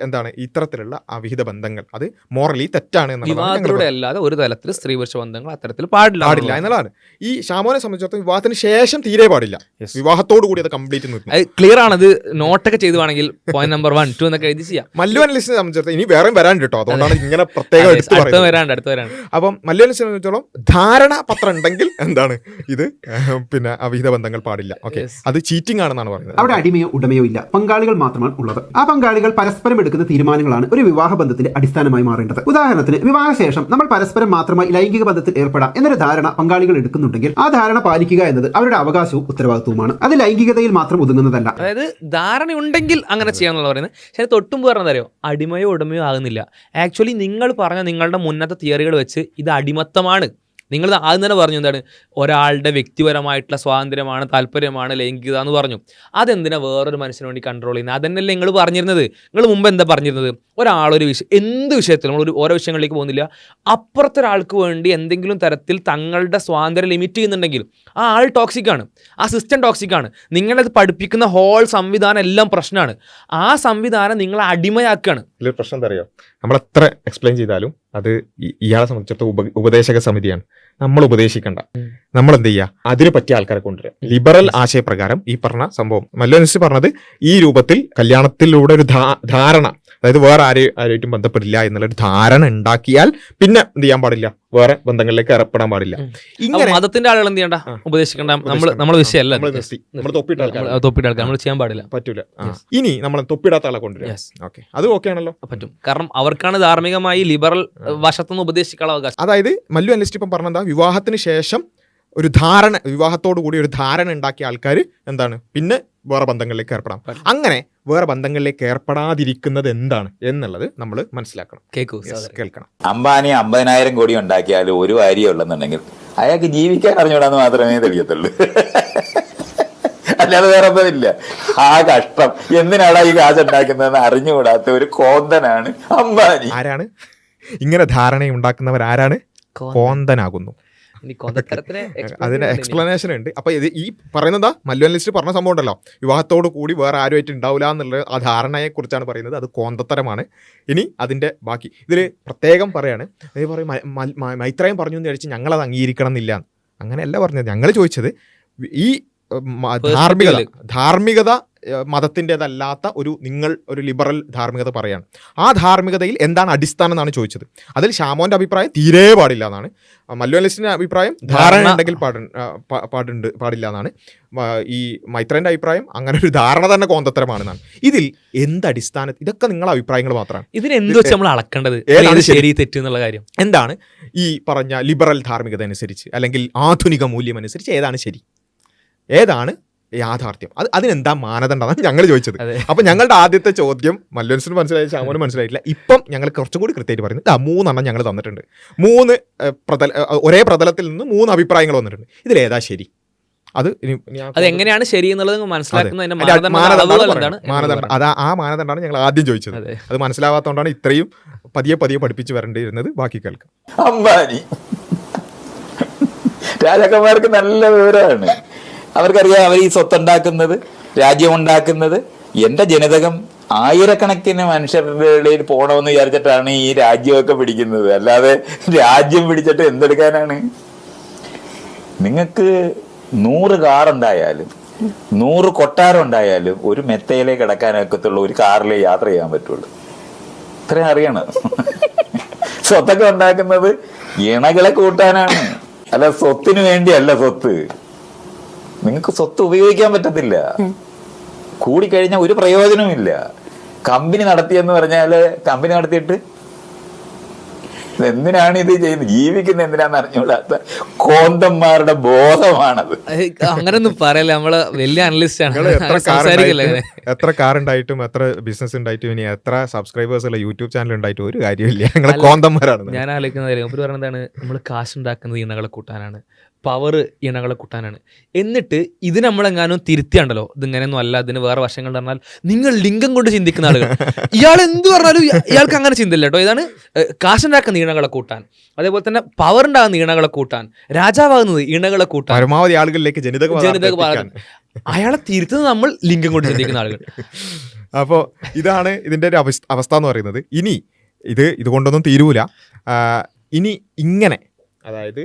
Speaker 1: എന്താണ്, ഇത്തരത്തിലുള്ള അവിഹിത ബന്ധങ്ങൾ അത് മോറലി തെറ്റാണ്
Speaker 3: വിവാഹത്തിലൂടെ അല്ലാതെ ഒരു തലത്തിൽ സ്ത്രീ പുരുഷ ബന്ധങ്ങൾ അത്തരത്തിൽ പാടില്ല
Speaker 1: എന്നുള്ളതാണ്. ഈ ഷാമോനെ സംബന്ധിച്ചിടത്തോളം വിവാഹത്തിന് ശേഷം തീരെ പാടില്ല, വിവാഹത്തോടു കൂടി അത് കംപ്ലീറ്റ് നിർത്തും.
Speaker 3: ക്ലിയർ ആണ്. അത് നോട്ടൊക്കെ ചെയ്തുവാണെങ്കിൽ പോയിന്റ് നമ്പർ 1, 2 എന്നൊക്കെ എഴുതി ചെയ്യാം.
Speaker 1: മല്ലു അനലിസ്റ്റിനെ സംബന്ധിച്ചിടത്തോളം ഇനി വേറെ വരാൻ കേട്ടോ, അതുകൊണ്ടാണ് ഇങ്ങനെ പ്രത്യേകം എടുത്ത്
Speaker 3: വരാണ്ട്.
Speaker 1: അപ്പം മല്ലു അനലിസ്റ്റിനെ സംബന്ധിച്ചിടത്തോളം ധാരണ പത്രം ഉണ്ടെങ്കിൽ എന്താണ് ഇത്, പിന്നെ അവിഹിത ബന്ധങ്ങൾ പാടില്ല. ഓക്കെ, അത് ചീറ്റിംഗ് ആണെന്നാണ് പറയുന്നത്.
Speaker 2: അവിടെ അടിമയോ ഉടമയോ ഇല്ല, പങ്കാളികൾ മാത്രമാണ് ഉള്ളത്. ആ പങ്കാളികൾ പരസ്പരം എടുക്കുന്ന തീരുമാനങ്ങളാണ് ഒരു വിവാഹ ബന്ധത്തിന്റെ അടിസ്ഥാനമായി മാറേണ്ടത്. ഉദാഹരണത്തിന്, വിവാഹശേഷം നമ്മൾ പരസ്പരം മാത്രമായി ലൈംഗിക ബന്ധത്തിൽ ഏർപ്പെടാം എന്നൊരു ധാരണ പങ്കാളികൾ എടുക്കുന്നുണ്ടെങ്കിൽ ആ ധാരണ പാലിക്കുക എന്നത് അവരുടെ അവകാശവും ഉത്തരവാദിത്വവുമാണ്. അത് ലൈംഗികതയിൽ മാത്രം ഒതുങ്ങുന്നതല്ല.
Speaker 3: അതായത് ധാരണയുണ്ടെങ്കിൽ അങ്ങനെ ചെയ്യാന്നുള്ള പറയുന്നത്. ശരി, തൊട്ടും പറഞ്ഞതറിയോ, അടിമയോ ഉടമയോ ആകുന്നില്ല. ആക്ച്വലി നിങ്ങൾ പറഞ്ഞ നിങ്ങളുടെ മുന്നത്തെ തിയറികൾ വെച്ച് ഇത് അടിമത്തമാണ്. നിങ്ങൾ ആദ്യം തന്നെ പറഞ്ഞു എന്താണ്, ഒരാളുടെ വ്യക്തിപരമായിട്ടുള്ള സ്വാതന്ത്ര്യമാണ്, താല്പര്യമാണ് ലൈംഗികത എന്ന് പറഞ്ഞു. അതെന്തിനാ വേറൊരു മനുഷ്യന് വേണ്ടി കൺട്രോൾ ചെയ്യുന്നത്? അതന്നെയല്ലേ നിങ്ങൾ പറഞ്ഞിരുന്നത്. നിങ്ങൾ മുമ്പ് എന്താ പറഞ്ഞിരുന്നത്, ഒരാളൊരു വിഷയം, എന്ത് വിഷയത്തിൽ നമ്മൾ ഓരോ വിഷയങ്ങളിലേക്ക് പോകുന്നില്ല, അപ്പുറത്തെ ഒരാൾക്ക് വേണ്ടി എന്തെങ്കിലും തരത്തിൽ തങ്ങളുടെ സ്വാതന്ത്ര്യം ലിമിറ്റ് ചെയ്യുന്നുണ്ടെങ്കിൽ ആ ആൾ ടോക്സിക്കാണ്, ആ സിസ്റ്റം ടോക്സിക്കാണ്. നിങ്ങളത് പഠിപ്പിക്കുന്ന ഹോൾ സംവിധാനം എല്ലാം പ്രശ്നമാണ്. ആ സംവിധാനം നിങ്ങളെ അടിമയാക്കുകയാണ്.
Speaker 1: പ്രശ്നം എന്താ അറിയോ, നമ്മൾ എത്ര എക്സ്പ്ലെയിൻ ചെയ്താലും അത് ഇയാളെ സംബന്ധിച്ചിടത്തോളം ഉപദേശക സമിതിയാണ്. നമ്മൾ ഉപദേശിക്കണ്ട, നമ്മൾ എന്ത് ചെയ്യുക, അതിന് പറ്റിയ ആൾക്കാരെ കൊണ്ടുവരിക. ലിബറൽ ആശയപ്രകാരം ഈ പറഞ്ഞ സംഭവം മല്ലു അനുസരിച്ച് പറഞ്ഞത് ഈ രൂപത്തിൽ കല്യാണത്തിലൂടെ ഒരു ധാരണ, അതായത് വേറെ ആരുമായിട്ടും ബന്ധപ്പെടില്ല എന്നുള്ളൊരു ധാരണ ഉണ്ടാക്കിയാൽ പിന്നെ എന്ത് ചെയ്യാൻ പാടില്ല, വേറെ ബന്ധങ്ങളിലേക്ക് ഏർപ്പെടാൻ പാടില്ല. ഇങ്ങനെ
Speaker 3: മതത്തിന്റെ ആളുകൾ എന്ത് ചെയ്യണ്ട, ഉപദേശിക്കണ്ട, നമ്മളെ വിഷയമല്ല,
Speaker 1: നമ്മൾ തൊപ്പിട്ട
Speaker 3: തൊപ്പിട്ട് നമ്മൾ ചെയ്യാൻ പാടില്ല,
Speaker 1: പറ്റൂല. ഇനി നമ്മൾ തൊപ്പിടാത്ത ആളെ കൊണ്ടുവരിക. ഓക്കെ, അത് ഓക്കെ ആണല്ലോ,
Speaker 3: പറ്റും. കാരണം അവർക്കാണ് ധാർമ്മികമായി ലിബറൽ വശത്തുനിന്ന് ഉപദേശിക്കാനുള്ള അവകാശം.
Speaker 1: അതായത് മല്ലു അനലിസ്റ്റ് ഇപ്പം പറഞ്ഞെന്താ, വിവാഹത്തിന് ശേഷം ഒരു ധാരണ, വിവാഹത്തോടു കൂടി ഒരു ധാരണ ഉണ്ടാക്കിയ ആൾക്കാർ എന്താണ് പിന്നെ വേറെ ബന്ധങ്ങളിലേക്ക് ഏർപ്പെടാം. അങ്ങനെ വേറെ ബന്ധങ്ങളിലേക്ക് ഏർപ്പെടാതിരിക്കുന്നത് എന്താണ് എന്നുള്ളത് നമ്മൾ മനസ്സിലാക്കണം, കേൾക്കണം.
Speaker 4: അംബാനി 50,000 കോടി ഉണ്ടാക്കിയാലും ഒരു കാര്യം ഉള്ളെന്നുണ്ടെങ്കിൽ അയാൾക്ക് ജീവിക്കാൻ അറിഞ്ഞൂടാന്ന് മാത്രമേ തെളിയത്തുള്ളൂ. അല്ലാതെ വേറെ ഒന്നുമില്ല. ആ കഷ്ടം എന്തിനാണ് ഈ കാശ് ഉണ്ടാക്കുന്നതെന്ന് അറിഞ്ഞുകൂടാത്ത ഒരു കോന്തനാണ് അംബാനി.
Speaker 1: ആരാണ് ഇങ്ങനെ ധാരണ ഉണ്ടാക്കുന്നവർ? ആരാണ്? കോന്തനാകുന്നു. അതിന്റെ എക്സ്പ്ലനേഷൻ ഉണ്ട്. അപ്പൊ ഇത് ഈ പറയുന്നതാ മല്ലു അനലിസ്റ്റ് പറഞ്ഞ സംഭവം ഉണ്ടല്ലോ, വിവാഹത്തോടു കൂടി വേറെ ആരുമായിട്ട് ഉണ്ടാവില്ല എന്നുള്ള ആ ധാരണയെ കുറിച്ചാണ് പറയുന്നത്. അത് കോന്തത്തരമാണ്. ഇനി അതിന്റെ ബാക്കി ഇതിൽ പ്രത്യേകം പറയാണ്. ഇത് പറയും മൈത്രേയം പറഞ്ഞു എന്ന് കഴിച്ച് ഞങ്ങളത് അംഗീകരിക്കണം എന്നില്ല. അങ്ങനെയല്ല പറഞ്ഞത്. ഞങ്ങൾ ചോദിച്ചത് ഈ ധാർമ്മികത മതത്തിൻ്റെതല്ലാത്ത നിങ്ങൾ ഒരു ലിബറൽ ധാർമ്മികത പറയാണ്. ആ ധാർമ്മികതയിൽ എന്താണ് അടിസ്ഥാനം എന്നാണ് ചോദിച്ചത്. അതിൽ ഷാമോന്റെ അഭിപ്രായം തീരെ പാടില്ല എന്നാണ്. മല്ലു അനലിസ്റ്റിന്റെ അഭിപ്രായം ധാരണ ഉണ്ടെങ്കിൽ പാടില്ല എന്നാണ്. ഈ മൈത്രേന്റെ അഭിപ്രായം അങ്ങനെ ഒരു ധാരണ തന്നെ കോന്തത്തരമാണെന്നാണ്. ഇതിൽ എന്തടിസ്ഥാനം? ഇതൊക്കെ നിങ്ങളുടെ അഭിപ്രായങ്ങൾ മാത്രമാണ്.
Speaker 3: ഇതിനെന്ത് വെച്ച് നമ്മൾ അളക്കേണ്ടത്, ശരി തെറ്റ് എന്നുള്ള കാര്യം
Speaker 1: എന്താണ്? ഈ പറഞ്ഞ ലിബറൽ ധാർമ്മികത അനുസരിച്ച് അല്ലെങ്കിൽ ആധുനിക മൂല്യം അനുസരിച്ച് ഏതാണ് ശരി, ഏതാണ് യാഥാർത്ഥ്യം? അതിനെന്താ മാനദണ്ഡമാണ് ഞങ്ങൾ ചോദിച്ചത്. അപ്പൊ ഞങ്ങളുടെ ആദ്യത്തെ ചോദ്യം മല്ലുവിന് മനസ്സിലായി, ശ്യാമോന് മനസ്സിലായിട്ടില്ല. ഇപ്പം ഞങ്ങൾ കുറച്ചും കൂടി കൃത്യമായിട്ട് പറയുന്നത് 3 ഞങ്ങൾ തന്നിട്ടുണ്ട്. 3 ഒരേ പ്രതലത്തിൽ നിന്ന് 3 അഭിപ്രായങ്ങൾ വന്നിട്ടുണ്ട്. ഇതിലേതാ ശരി? അത്
Speaker 3: എങ്ങനെയാണ് ശരി എന്നുള്ളത് മനസ്സിലാക്കുന്നതിന്റെ
Speaker 1: മാനദണ്ഡം ആ മാനദണ്ഡമാണ് ഞങ്ങൾ ആദ്യം ചോദിച്ചത്. അത് മനസ്സിലാവാത്തതുകൊണ്ടാണ് ഇത്രയും പതിയെ പഠിപ്പിച്ച് വരേണ്ടിയിരുന്നത്. ബാക്കി കേൾക്കാം.
Speaker 4: അംബാനി രാജാക്കന്മാർക്ക് നല്ല വിവരമാണ്. അവർക്കറിയാം അവർ ഈ സ്വത്തുണ്ടാക്കുന്നത്, രാജ്യമുണ്ടാക്കുന്നത്, എന്റെ ജനിതകം ആയിരക്കണക്കിന് മനുഷ്യരുടെ ഇടയിൽ പോകണമെന്ന് വിചാരിച്ചിട്ടാണ് ഈ രാജ്യമൊക്കെ പിടിക്കുന്നത്. അല്ലാതെ രാജ്യം പിടിച്ചിട്ട് എന്തെടുക്കാനാണ്? നിങ്ങൾക്ക് 100 കാറുണ്ടായാലും 100 കൊട്ടാരം ഉണ്ടായാലും ഒരു മെത്തയിലേക്ക് കിടക്കാനൊക്കത്തുള്ള ഒരു കാറിലേ യാത്ര ചെയ്യാൻ പറ്റുള്ളൂ. ഇത്രയും അറിയണം. സ്വത്തൊക്കെ ഉണ്ടാക്കുന്നത് ഇണകളെ കൂട്ടാനാണ്, അല്ല സ്വത്തിന് വേണ്ടിയല്ല. സ്വത്ത് നിങ്ങൾക്ക് സ്വത്ത് ഉപയോഗിക്കാൻ പറ്റത്തില്ല, കൂടിക്കഴിഞ്ഞാൽ ഒരു പ്രയോജനവുമില്ല. കമ്പനി നടത്തിയെന്ന് പറഞ്ഞാല് കമ്പനി നടത്തിയിട്ട് എന്തിനാണ് ഇത് ചെയ്യുന്നത്, ജീവിക്കുന്ന എന്തിനാന്ന് അറിഞ്ഞുകൂടാത്ത കോന്തന്മാരുടെ ബോധമാണത്.
Speaker 3: അങ്ങനൊന്നും പറയല്ല, നമ്മള് വലിയ അനലിസ്റ്റ് ആണ്.
Speaker 1: എത്ര കാർ ഉണ്ടായിട്ടും എത്ര ബിസിനസ് ഉണ്ടായിട്ടും ഇനി എത്ര സബ്സ്ക്രൈബേഴ്സ് ഉള്ള യൂട്യൂബ് ചാനൽ ഉണ്ടായിട്ടും ഒരു കാര്യമില്ല. ഞങ്ങളെ കോന്തന്മാരാണ്.
Speaker 3: ഞാൻ ആലോചിക്കുന്നത് ഇവർ പറയുന്നതാണ്, നമ്മൾ കാശുണ്ടാക്കുന്നത് ഇണകളെ കൂട്ടാനാണ്, പവർ ഇണകളെ കൂട്ടാനാണ്. എന്നിട്ട് ഇത് നമ്മളെങ്ങാനും തിരുത്തിയാണ്ടല്ലോ, ഇതിങ്ങനെയൊന്നും അല്ല, ഇതിന് വേറെ വശങ്ങൾ പറഞ്ഞാൽ നിങ്ങൾ ലിംഗം കൊണ്ട് ചിന്തിക്കുന്ന ആളുകൾ, ഇയാൾ എന്ത് പറഞ്ഞാലും ഇയാൾക്ക് അങ്ങനെ ചിന്തയില്ല കേട്ടോ. ഇതാണ് കാശുണ്ടാക്കുന്ന ഇണകളെ കൂട്ടാൻ, അതേപോലെ തന്നെ പവർ ഉണ്ടാകുന്ന ഇണകളെ കൂട്ടാൻ, രാജാവാകുന്നത് ഇണകളെ കൂട്ടാൻ,
Speaker 1: പരമാവധി ആളുകളിലേക്ക് ജനിതക
Speaker 3: അയാളെ തിരുത്തുന്നത് നമ്മൾ ലിംഗം കൊണ്ട് ചിന്തിക്കുന്ന ആളുകൾ.
Speaker 1: അപ്പോൾ ഇതാണ് ഇതിൻ്റെ ഒരു അവസ്ഥ എന്ന് പറയുന്നത്. ഇനി ഇതുകൊണ്ടൊന്നും തീരൂല. ഇനി ഇങ്ങനെ, അതായത്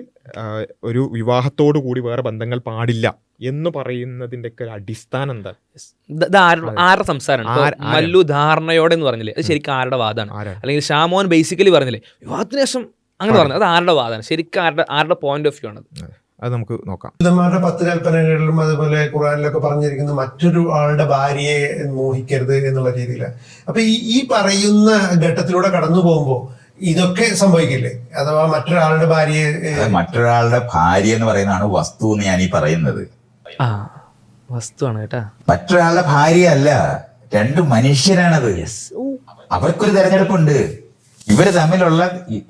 Speaker 1: ഒരു വിവാഹത്തോടു കൂടി വേറെ ബന്ധങ്ങൾ പാടില്ല എന്ന് പറയുന്നതിന്റെ ഒക്കെ ഒരു അടിസ്ഥാനം എന്താ?
Speaker 3: ആരുടെ സംസാരമാണ്? മല്ലു ധാരണയോടെ എന്ന് പറഞ്ഞില്ലേ, അത് ശരിക്കും ആരുടെ വാദമാണ്? അല്ലെങ്കിൽ ഷാമോൻ ബേസിക്കലി പറഞ്ഞില്ലേ വിവാഹത്തിന് ശേഷം അങ്ങനെ പറഞ്ഞത്, അത് ആരുടെ വാദമാണ്? ശരിക്കും ആരുടെ പോയിന്റ് ഓഫ് വ്യൂ ആണ്?
Speaker 1: അത് നമുക്ക് നോക്കാം.
Speaker 5: 10 കൽപ്പനകളിലും അതുപോലെ ഖുറാനിലൊക്കെ പറഞ്ഞിരിക്കുന്ന മറ്റൊരു ആളുടെ ഭാര്യയെ മോഹിക്കരുത് എന്നുള്ള രീതിയിലാണ്. അപ്പൊ ഈ പറയുന്ന ഘട്ടത്തിലൂടെ കടന്നു പോകുമ്പോൾ ഇതൊക്കെ സംഭവിക്കില്ലേ? അഥവാ മറ്റൊരാളുടെ
Speaker 4: മറ്റൊരാളുടെ ഭാര്യ എന്ന് പറയുന്നതാണ് വസ്തു എന്ന് ഞാൻ ഈ പറയുന്നത്.
Speaker 3: വസ്തുവാണ് കേട്ടാ,
Speaker 4: മറ്റൊരാളുടെ ഭാര്യ അല്ല, 2 മനുഷ്യരാണത്. അവർക്കൊരു തെരഞ്ഞെടുപ്പുണ്ട്. ഇവര് തമ്മിലുള്ള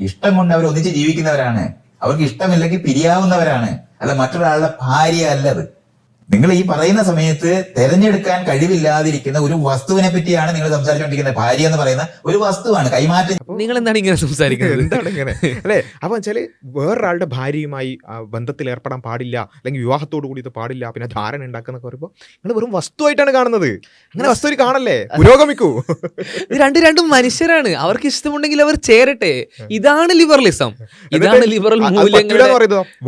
Speaker 4: ഇഷ്ടം കൊണ്ട് അവർ ഒന്നിച്ച് ജീവിക്കുന്നവരാണ്. അവർക്ക് ഇഷ്ടമില്ലെങ്കിൽ പിരിയാവുന്നവരാണ്. അല്ല മറ്റൊരാളുടെ ഭാര്യ അല്ലത്. നിങ്ങൾ ഈ പറയുന്ന സമയത്ത് തെരഞ്ഞെടുക്കാൻ കഴിവില്ലാതിരിക്കുന്ന ഒരു വസ്തുവിനെ പറ്റിയാണ് നിങ്ങൾ സംസാരിച്ചുകൊണ്ടിരിക്കുന്നത്. ഭാര്യ എന്ന് പറയുന്ന ഒരു വസ്തുവാണ്, കൈമാറ്റം.
Speaker 3: നിങ്ങൾ എന്താണ് ഇങ്ങനെ സംസാരിക്കുന്നത്?
Speaker 1: എന്താണ് ഇങ്ങനെ അല്ലേ? അപ്പൊ വെച്ചാല് വേറൊരാളുടെ ഭാര്യയുമായി ബന്ധത്തിൽ ഏർപ്പെടാൻ പാടില്ല, അല്ലെങ്കിൽ വിവാഹത്തോടു കൂടി ഇത് പാടില്ല, പിന്നെ ധാരണ ഉണ്ടാക്കുന്നൊക്കെ പറയുമ്പോൾ നിങ്ങൾ വെറും വസ്തുവായിട്ടാണ് കാണുന്നത്. അങ്ങനെ വസ്തു കാണല്ലേ, പുരോഗമിക്കൂ.
Speaker 3: ഇത് രണ്ടും മനുഷ്യരാണ്, അവർക്ക് ഇഷ്ടമുണ്ടെങ്കിൽ അവർ ചേരട്ടെ. ഇതാണ് ലിബറലിസം, ഇതാണ് ലിബറൽ മൂല്യങ്ങൾ.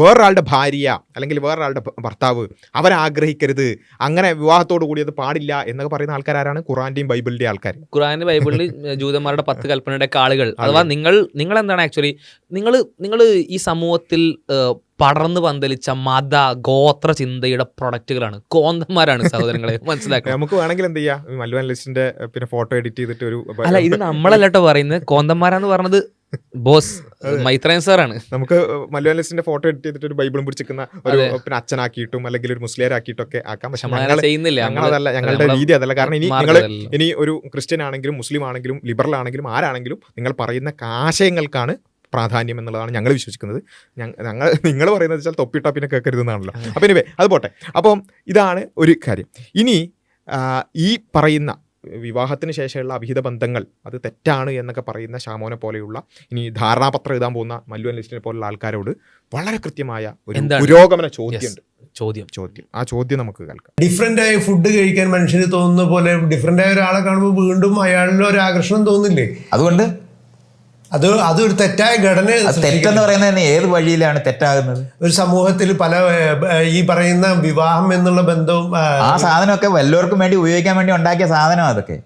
Speaker 1: വേറൊരാളുടെ ഭാര്യ അല്ലെങ്കിൽ വേറൊരാളുടെ ഭർത്താവ് അവരാഗ്രഹിക്കരുത്, അങ്ങനെ വിവാഹത്തോടു കൂടി അത് പാടില്ല എന്നൊക്കെ പറയുന്ന ആൾക്കാരാണ് ഖുറാന്റെയും ബൈബിളിന്റെ ആൾക്കാർ.
Speaker 3: ഖുറാന്റെ ബൈബിളിൽ ജൂതന്മാരുടെ 10 കൽപ്പനയുടെ ആളുകൾ. അഥവാ നിങ്ങൾ എന്താണ് ആക്ച്വലി നിങ്ങൾ ഈ സമൂഹത്തിൽ പടർന്നു പന്തലിച്ച മത ഗോത്ര ചിന്തയുടെ പ്രൊഡക്റ്റുകളാണ്, കോന്തന്മാരാണ് സഹോദരങ്ങളെ, മനസ്സിലാക്കുക.
Speaker 1: നമുക്ക് വേണമെങ്കിൽ എന്ത് ചെയ്യാം, മല്ലു അനലിസ്റ്റിന്റെ പിന്നെ ഫോട്ടോ എഡിറ്റ് ചെയ്തിട്ട് ഒരു
Speaker 3: അല്ല, ഇത് നമ്മളല്ലട്ടോ പറയുന്നത്, കോന്തന്മാരാന്ന് പറഞ്ഞത് ബോസ് മൈത്രൻ സാറാണ്.
Speaker 1: നമുക്ക് മല്ലു അനലിസ്റ്റിന്റെ ഫോട്ടോ എഡിറ്റ് ചെയ്തിട്ട് ഒരു ബൈബിളും പിടിച്ചിരിക്കുന്ന ഒരു പിന്നെ അച്ഛനാക്കിയിട്ടും അല്ലെങ്കിൽ ഒരു മുസ്ലിയാരാക്കിയിട്ടൊക്കെ ആക്കാം. പക്ഷെ ഞങ്ങളതല്ല, ഞങ്ങളുടെ രീതി അതല്ല. കാരണം ഇനി ഒരു ക്രിസ്ത്യൻ ആണെങ്കിലും മുസ്ലിം ആണെങ്കിലും ലിബറൽ ആണെങ്കിലും ആരാണെങ്കിലും നിങ്ങൾ പറയുന്ന ആശയങ്ങൾക്കാണ് പ്രാധാന്യം എന്നുള്ളതാണ് ഞങ്ങൾ വിശ്വസിക്കുന്നത്. നിങ്ങൾ പറയുന്നത് വെച്ചാൽ തൊപ്പിട്ടാ പിന്നെ കേൾക്കരുതെന്നാണല്ലോ. അപ്പം എനിവേ അത് പോട്ടെ. അപ്പം ഇതാണ് ഒരു കാര്യം. ഇനി ഈ പറയുന്ന വിവാഹത്തിന് ശേഷമുള്ള അവിഹിത ബന്ധങ്ങൾ അത് തെറ്റാണ് എന്നൊക്കെ പറയുന്ന ഷാമോനെ പോലെയുള്ള, ഇനി ധാരണാപത്രം എഴുതാൻ പോകുന്ന മല്ലു അനലിസ്റ്റിനെ പോലുള്ള ആൾക്കാരോട് വളരെ കൃത്യമായ ഒരു പുരോഗമന ചോദ്യം. ആ ചോദ്യം നമുക്ക് കേൾക്കാം.
Speaker 5: ഡിഫറെന്റ് ആയ ഫുഡ് കഴിക്കാൻ മനുഷ്യന് തോന്നുന്ന പോലെ ഡിഫറെന്റ് ആയ ഒരാളെ കാണുമ്പോൾ വീണ്ടും അയാളിൽ ഒരു ആകർഷണം തോന്നില്ലേ?
Speaker 4: അതുകൊണ്ട്
Speaker 5: അതൊരു തെറ്റായ ഘടന.
Speaker 4: തെറ്റെന്ന് പറയുന്നത് ഏത് വഴിയിലാണ് തെറ്റാകുന്നത്?
Speaker 5: ഒരു സമൂഹത്തിൽ പല ഈ പറയുന്ന വിവാഹം എന്നുള്ള ബന്ധവും
Speaker 4: ആ സാധനമൊക്കെ വല്ലവർക്കും വേണ്ടി ഉപയോഗിക്കാൻ വേണ്ടി ഉണ്ടാക്കിയ സാധനം അതൊക്കെ.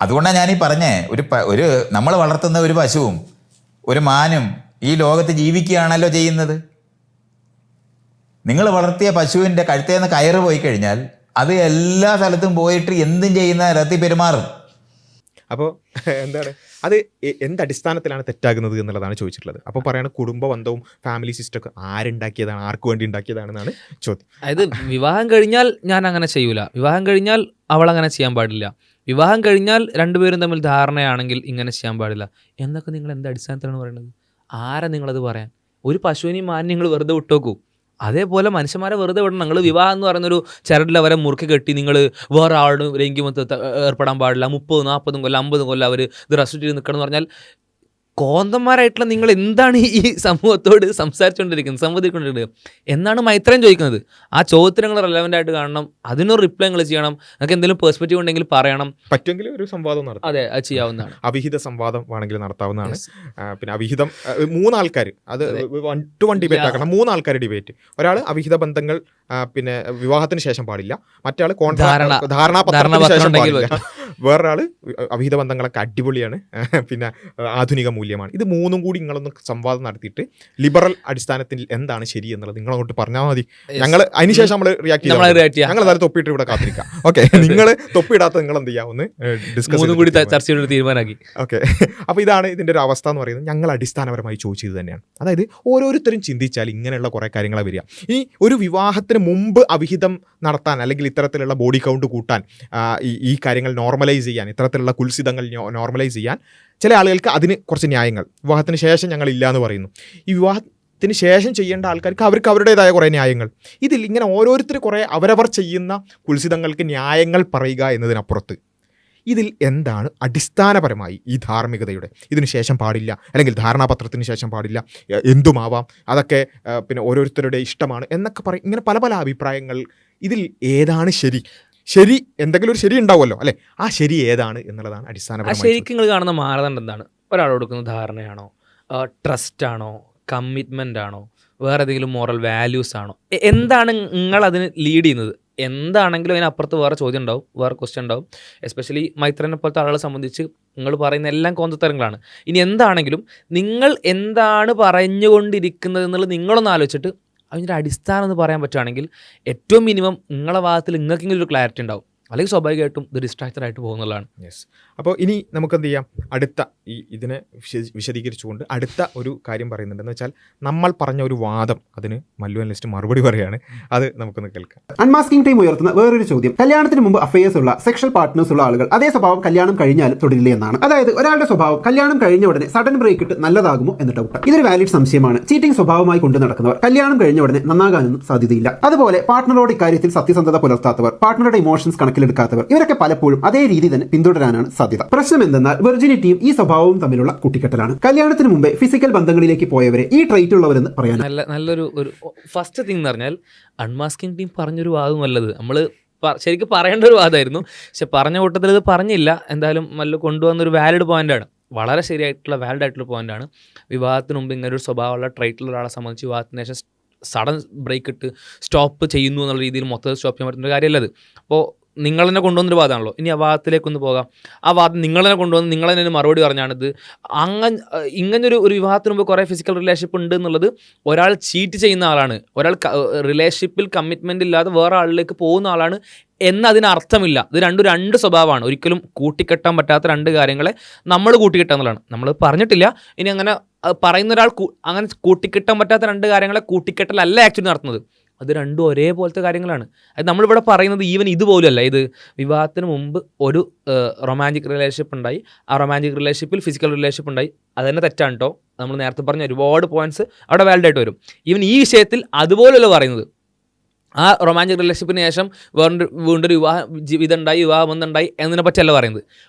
Speaker 4: അതുകൊണ്ടാണ് ഞാനീ പറഞ്ഞേ, ഒരു നമ്മൾ വളർത്തുന്ന ഒരു പശുവും ഒരു മാനും ഈ ലോകത്ത് ജീവിക്കുകയാണല്ലോ ചെയ്യുന്നത്. നിങ്ങൾ വളർത്തിയ പശുവിൻ്റെ കഴുത്തേന്ന് കയറ് പോയി കഴിഞ്ഞാൽ അത് എല്ലാ സ്ഥലത്തും പോയിട്ട് എന്തും ചെയ്യുന്ന രത്തി പെരുമാറും.
Speaker 1: അപ്പോൾ എന്താണ് അത് എന്തടിസ്ഥാനത്തിലാണ് തെറ്റാകുന്നത് എന്നുള്ളതാണ് ചോദിച്ചിട്ടുള്ളത്. അപ്പോൾ പറയാണ് കുടുംബ ബന്ധവും ഫാമിലി സിസ്റ്റമൊക്കെ ആരുണ്ടാക്കിയതാണ്, ആർക്ക് വേണ്ടി ഉണ്ടാക്കിയതാണെന്നാണ് ചോദ്യം.
Speaker 3: അതായത് വിവാഹം കഴിഞ്ഞാൽ ഞാൻ അങ്ങനെ ചെയ്യൂല, വിവാഹം കഴിഞ്ഞാൽ അവൾ അങ്ങനെ ചെയ്യാൻ പാടില്ല, വിവാഹം കഴിഞ്ഞാൽ രണ്ടുപേരും തമ്മിൽ ധാരണയാണെങ്കിൽ ഇങ്ങനെ ചെയ്യാൻ പാടില്ല എന്നൊക്കെ നിങ്ങൾ എന്ത് അടിസ്ഥാനത്തിലാണ് പറയുന്നത്? ആരാ നിങ്ങളത് പറയാൻ? ഒരു പശുവിനെയും മാൻ നിങ്ങൾ വെറുതെ വിട്ടോക്കൂ. അതേപോലെ മനുഷ്യന്മാരെ വെറുതെ വിടണം. നിങ്ങൾ വിവാഹം എന്ന് പറയുന്നൊരു ചരടിൽ അവരെ മുറുക്കി കെട്ടി നിങ്ങൾ വേറെ ആളുടെ ലൈംഗികത്വത്തിൽ ഏർപ്പെടാൻ പാടില്ല, 30-40 കൊല്ലം 50 കൊല്ലം അവർ ഇത് റെസ്ട്രിക്റ്റ് ചെയ്ത് നിൽക്കണം എന്ന് പറഞ്ഞാൽ കോന്തന്മാരായിട്ടുള്ള നിങ്ങൾ എന്താണ് ഈ സമൂഹത്തോട് സംവദിച്ചുകൊണ്ടിരിക്കുന്നത് എന്നാണ് മൈത്രൻ ചോദിക്കുന്നത്. ആ ചോദ്യത്തിന് നിങ്ങൾ റെലവൻ്റ് ആയിട്ട് കാണണം, അതിനൊരു റിപ്ലൈ നിങ്ങൾ ചെയ്യണം. നിങ്ങൾക്ക് എന്തെങ്കിലും പെർസ്പെക്റ്റീവ് ഉണ്ടെങ്കിൽ പറയണം,
Speaker 1: പറ്റുമെങ്കിൽ ഒരു സംവാദം നടത്താം.
Speaker 3: അതെ, അത് ചെയ്യാവുന്നതാണ്.
Speaker 1: അവിഹിത സംവാദം വേണമെങ്കിൽ നടത്താവുന്നതാണ്. പിന്നെ അവിഹിതം 3 ആൾക്കാർ, അത് 1 to 1 ഡിബേറ്റ് ആക്കണം. 3 ആൾക്കാർ ഡിബേറ്റ്. ഒരാൾ അവിഹിത ബന്ധങ്ങൾ പിന്നെ വിവാഹത്തിന് ശേഷം പാടില്ല, മറ്റേ ധാരണാപത്രത്തിന് ശേഷം പാടില്ല, വേറൊരാള് അവിഹിത ബന്ധങ്ങളൊക്കെ അടിപൊളിയാണ്, പിന്നെ ആധുനിക മൂല്യമാണ്. ഇത് 3ഉം കൂടി നിങ്ങളൊന്ന് സംവാദം നടത്തിയിട്ട് ലിബറൽ അടിസ്ഥാനത്തിൽ എന്താണ് ശരി എന്നുള്ളത് നിങ്ങളങ്ങോട്ട് പറഞ്ഞാൽ മതി. ഞങ്ങൾ അതിനുശേഷം നമ്മൾ റിയാക്ട് ചെയ്യാം. ഞങ്ങൾ എന്തായാലും തൊപ്പിയിട്ട് ഇവിടെ കാത്തിരിക്കാം. ഓക്കെ, നിങ്ങൾ തൊപ്പിയിടാത്ത നിങ്ങൾ എന്ത് ചെയ്യാം, ഒന്ന് ഡിസ്കസ്
Speaker 3: കൂടി ചർച്ച ചെയ്ത് തീരുമാനമാക്കി.
Speaker 1: ഓക്കെ, അപ്പോൾ ഇതാണ് ഇതിൻ്റെ ഒരു അവസ്ഥ എന്ന് പറയുന്നത്. ഞങ്ങൾ അടിസ്ഥാനപരമായി ചോദിച്ചത് തന്നെയാണ്. അതായത് ഓരോരുത്തരും ചിന്തിച്ചാൽ ഇങ്ങനെയുള്ള കുറേ കാര്യങ്ങളാണ് വരിക. ഇനി ഒരു വിവാഹത്തിന് മുമ്പ് അവിഹിതം നടത്താൻ അല്ലെങ്കിൽ ഇത്തരത്തിലുള്ള ബോഡി കൗണ്ട് കൂട്ടാൻ, ഈ കാര്യങ്ങൾ നോർമലൈസ് ചെയ്യാൻ, ഇത്തരത്തിലുള്ള കുൽസിതങ്ങൾ നോർമലൈസ് ചെയ്യാൻ ചില ആളുകൾക്ക് അതിന് കുറച്ച് ന്യായങ്ങൾ, വിവാഹത്തിന് ശേഷം ഞങ്ങളില്ല എന്ന് പറയുന്നു. ഈ വിവാഹത്തിന് ശേഷം ചെയ്യേണ്ട ആൾക്കാർക്ക് അവർക്ക് അവരുടേതായ കുറേ ന്യായങ്ങൾ. ഇതിൽ ഇങ്ങനെ ഓരോരുത്തർ കുറേ അവരവർ ചെയ്യുന്ന കുൽസിതങ്ങൾക്ക് ന്യായങ്ങൾ പറയുക എന്നതിനപ്പുറത്ത് ഇതിൽ എന്താണ് അടിസ്ഥാനപരമായി ഈ ധാർമ്മികതയുടെ, ഇതിനു ശേഷം പാടില്ല അല്ലെങ്കിൽ ധാരണാപത്രത്തിന് ശേഷം പാടില്ല, എന്തുമാവാം, അതൊക്കെ പിന്നെ ഓരോരുത്തരുടെ ഇഷ്ടമാണ് എന്നൊക്കെ പറയും. ഇങ്ങനെ പല പല അഭിപ്രായങ്ങൾ. ഇതിൽ ഏതാണ് ശരി എന്തെങ്കിലും ഒരു ശരി ഉണ്ടാവുമല്ലോ അല്ലേ? ആ ശരി ഏതാണ് എന്നുള്ളതാണ് അടിസ്ഥാനപരമായി.
Speaker 3: ശരിക്കും നിങ്ങൾ കാണുന്ന മാനദണ്ഡം എന്താണ്? ഒരാളോട് കൊടുക്കുന്ന ധാരണയാണോ, ട്രസ്റ്റ് ആണോ, കമ്മിറ്റ്മെൻ്റ് ആണോ, വേറെ ഏതെങ്കിലും മോറൽ വാല്യൂസ് ആണോ? എന്താണ് നിങ്ങൾ അതിന് ലീഡ് ചെയ്യുന്നത്? എന്താണെങ്കിലും അതിനപ്പുറത്ത് വേറെ ചോദ്യം ഉണ്ടാവും, വേറെ ക്വസ്റ്റ്യൻ ഉണ്ടാവും. എസ്പെഷ്യലി മൈത്രനെ പോലത്തെ ആളുകളെ സംബന്ധിച്ച് നിങ്ങൾ പറയുന്ന എല്ലാം കോന്തത്തരങ്ങളാണ്. ഇനി എന്താണെങ്കിലും നിങ്ങൾ എന്താണ് പറഞ്ഞുകൊണ്ടിരിക്കുന്നത് എന്നുള്ളത് നിങ്ങളൊന്ന് ആലോചിച്ചിട്ട് അതിൻ്റെ അടിസ്ഥാനം എന്ന് പറയാൻ പറ്റുകയാണെങ്കിൽ ഏറ്റവും മിനിമം നിങ്ങളെ ഭാഗത്തിൽ നിങ്ങൾക്കെങ്കിലും ഒരു ക്ലാരിറ്റി ഉണ്ടാവും. അല്ലെങ്കിൽ സ്വാഭാവികമായിട്ടും ഇത് ഡിസ്ട്രാക്റ്റഡ് ആയിട്ട് പോകുന്നതാണ്.
Speaker 1: യെസ്. അപ്പോൾ ഇനി നമുക്ക് എന്ത് ചെയ്യാം, അടുത്ത ഇതിനെ വിശദീകരിച്ചുകൊണ്ട് അടുത്ത ഒരു കാര്യം പറയുന്നുണ്ട്. എന്ന് വെച്ചാൽ നമ്മൾ പറഞ്ഞ ഒരു വാദം, അതിന് മല്ലു അനലിസ്റ്റ് മറുപടി പറയുകയാണ്. അത് നമുക്കൊന്ന് കേൾക്കാം.
Speaker 2: അൺമാസ്കിംഗ് ടീം ഉയർത്തുന്ന വേറൊരു ചോദ്യം, കല്യാണത്തിന് മുമ്പ് അഫയേഴ്സ് ഉള്ള സെക്ഷൽ പാർട്ട്നേഴ്സ് ഉള്ള ആളുകൾ അതേ സ്വഭാവം കല്യാണം കഴിഞ്ഞാലും തുടരില്ല എന്നാണ്. അതായത് ഒരാളുടെ സ്വഭാവം കല്യാണം കഴിഞ്ഞ ഉടനെ സഡൻ ബ്രേക്ക് ഇട്ട് നല്ലതാകുമോ എന്ന ഡൗട്ട്. ഇതൊരു വാലിഡ് സംശയമാണ്. ചീറ്റിംഗ് സ്വഭാവമായി കൊണ്ടു നടക്കുന്നവർ കല്യാണം കഴിഞ്ഞ ഉടനെ നന്നാകാനൊന്നും സാധ്യതയില്ല. അതുപോലെ പാർട്ട്ണറോട് ഇക്കാര്യത്തിൽ സത്യസന്ധത പുലർത്താത്തവർ, പാർട്ട്ണറുടെ ഇമോഷൻസ് കണക്കിലെടുക്കാത്തവർ, ഇവരൊക്കെ പലപ്പോഴും അതേ രീതി തന്നെ പിന്തുടരാനാണ് സാധ്യത. പ്രശ്നം എന്തെന്നാൽ വെർജിനിറ്റിയും ഈ സ്വഭാവവും തമ്മിലുള്ള കൂട്ടിക്കെട്ടലാണ്. കല്യാണത്തിന് മുമ്പേ ഫിസിക്കൽ ബന്ധങ്ങളിലേക്ക് പോയവരെ ഈ ട്രൈറ്റ് ഉള്ളവരെന്ന് പറയാൻ
Speaker 3: നല്ലൊരു ഫസ്റ്റ് തിങ് എന്ന് പറഞ്ഞാൽ അൺമാസ്കിംഗ് ടീം പറഞ്ഞൊരു വാദം നല്ലത് നമ്മൾ ശരിക്കും പറയേണ്ട ഒരു വാദമായിരുന്നു. പക്ഷെ പറഞ്ഞ കൂട്ടത്തിൽ ഇത് പറഞ്ഞില്ല. എന്തായാലും മല്ലു കൊണ്ടുവന്നൊരു വാലിഡ് പോയിന്റാണ്, വളരെ ശരിയായിട്ടുള്ള വാലിഡ് ആയിട്ടുള്ള പോയിന്റാണ്. വിവാഹത്തിന് മുമ്പ് ഇങ്ങനെ ഒരു സ്വഭാവമുള്ള ട്രൈറ്റുള്ള ഒരാളെ സംബന്ധിച്ച് വിവാഹത്തിന് ശേഷം സഡൻ ബ്രേക്ക് ഇട്ട് സ്റ്റോപ്പ് ചെയ്യുന്നു എന്നുള്ള രീതിയിൽ മൊത്തത്തിൽ സ്റ്റോപ്പ് ചെയ്യാൻ പറ്റുന്ന ഒരു കാര്യമല്ല അത്. അപ്പോൾ നിങ്ങൾ തന്നെ കൊണ്ടുവന്നൊരു വാദമാണല്ലോ. ഇനി ആ വാദത്തിലേക്കൊന്ന് പോകാം. ആ വാദം നിങ്ങൾ തന്നെ കൊണ്ടുവന്ന് നിങ്ങൾ തന്നെ മറുപടി പറഞ്ഞാണിത്. ഇങ്ങനൊരു വിവാഹത്തിന് മുമ്പ് കുറേ ഫിസിക്കൽ റിലേഷൻഷിപ്പ് ഉണ്ട് എന്നുള്ളത് ഒരാൾ ചീറ്റ് ചെയ്യുന്ന ആളാണ്, ഒരാൾ റിലേഷൻഷിപ്പിൽ കമ്മിറ്റ്മെൻ്റ് ഇല്ലാതെ വേറെ ആളിലേക്ക് പോകുന്ന ആളാണ് എന്നതിനർത്ഥമില്ല. ഇത് രണ്ട് സ്വഭാവമാണ്. ഒരിക്കലും കൂട്ടിക്കെട്ടാൻ പറ്റാത്ത രണ്ട് കാര്യങ്ങളെ നമ്മൾ കൂട്ടിക്കെട്ടുക എന്നുള്ളതാണ്. നമ്മൾ പറഞ്ഞിട്ടില്ല. ഇനി അങ്ങനെ പറയുന്ന ഒരാൾ അങ്ങനെ കൂട്ടിക്കെട്ടാൻ പറ്റാത്ത രണ്ട് കാര്യങ്ങളെ കൂട്ടിക്കെട്ടലല്ല ആക്ച്വലി നടത്തുന്നത്. അത് രണ്ടും ഒരേപോലത്തെ കാര്യങ്ങളാണ്. അത് നമ്മളിവിടെ പറയുന്നത് ഈവൻ ഇതുപോലുമല്ല. ഇത് വിവാഹത്തിന് മുമ്പ് ഒരു റൊമാൻറ്റിക് റിലേഷൻഷിപ്പ് ഉണ്ടായി, ആ റൊമാൻറ്റിക് റിലേഷൻഷിപ്പിൽ ഫിസിക്കൽ റിലേഷൻഷിപ്പ് ഉണ്ടായി, അത് തന്നെ തെറ്റാണ് കേട്ടോ. നമ്മൾ നേരത്തെ പറഞ്ഞ ഒരുപാട് പോയിന്റ്സ് അവിടെ വാലിഡ് ആയിട്ട് വരും. ഈവൻ ഈ വിഷയത്തിൽ അതുപോലെയല്ല പറയുന്നത്. ആ റൊമാൻറ്റിക് റിലേഷൻഷിപ്പിന് ശേഷം വീണ്ടും ഒരു ജീവിതം ഉണ്ടായി, വിവാഹബന്ധമുണ്ടായി എന്നതിനെ പറ്റിയല്ല പറയുന്നത്.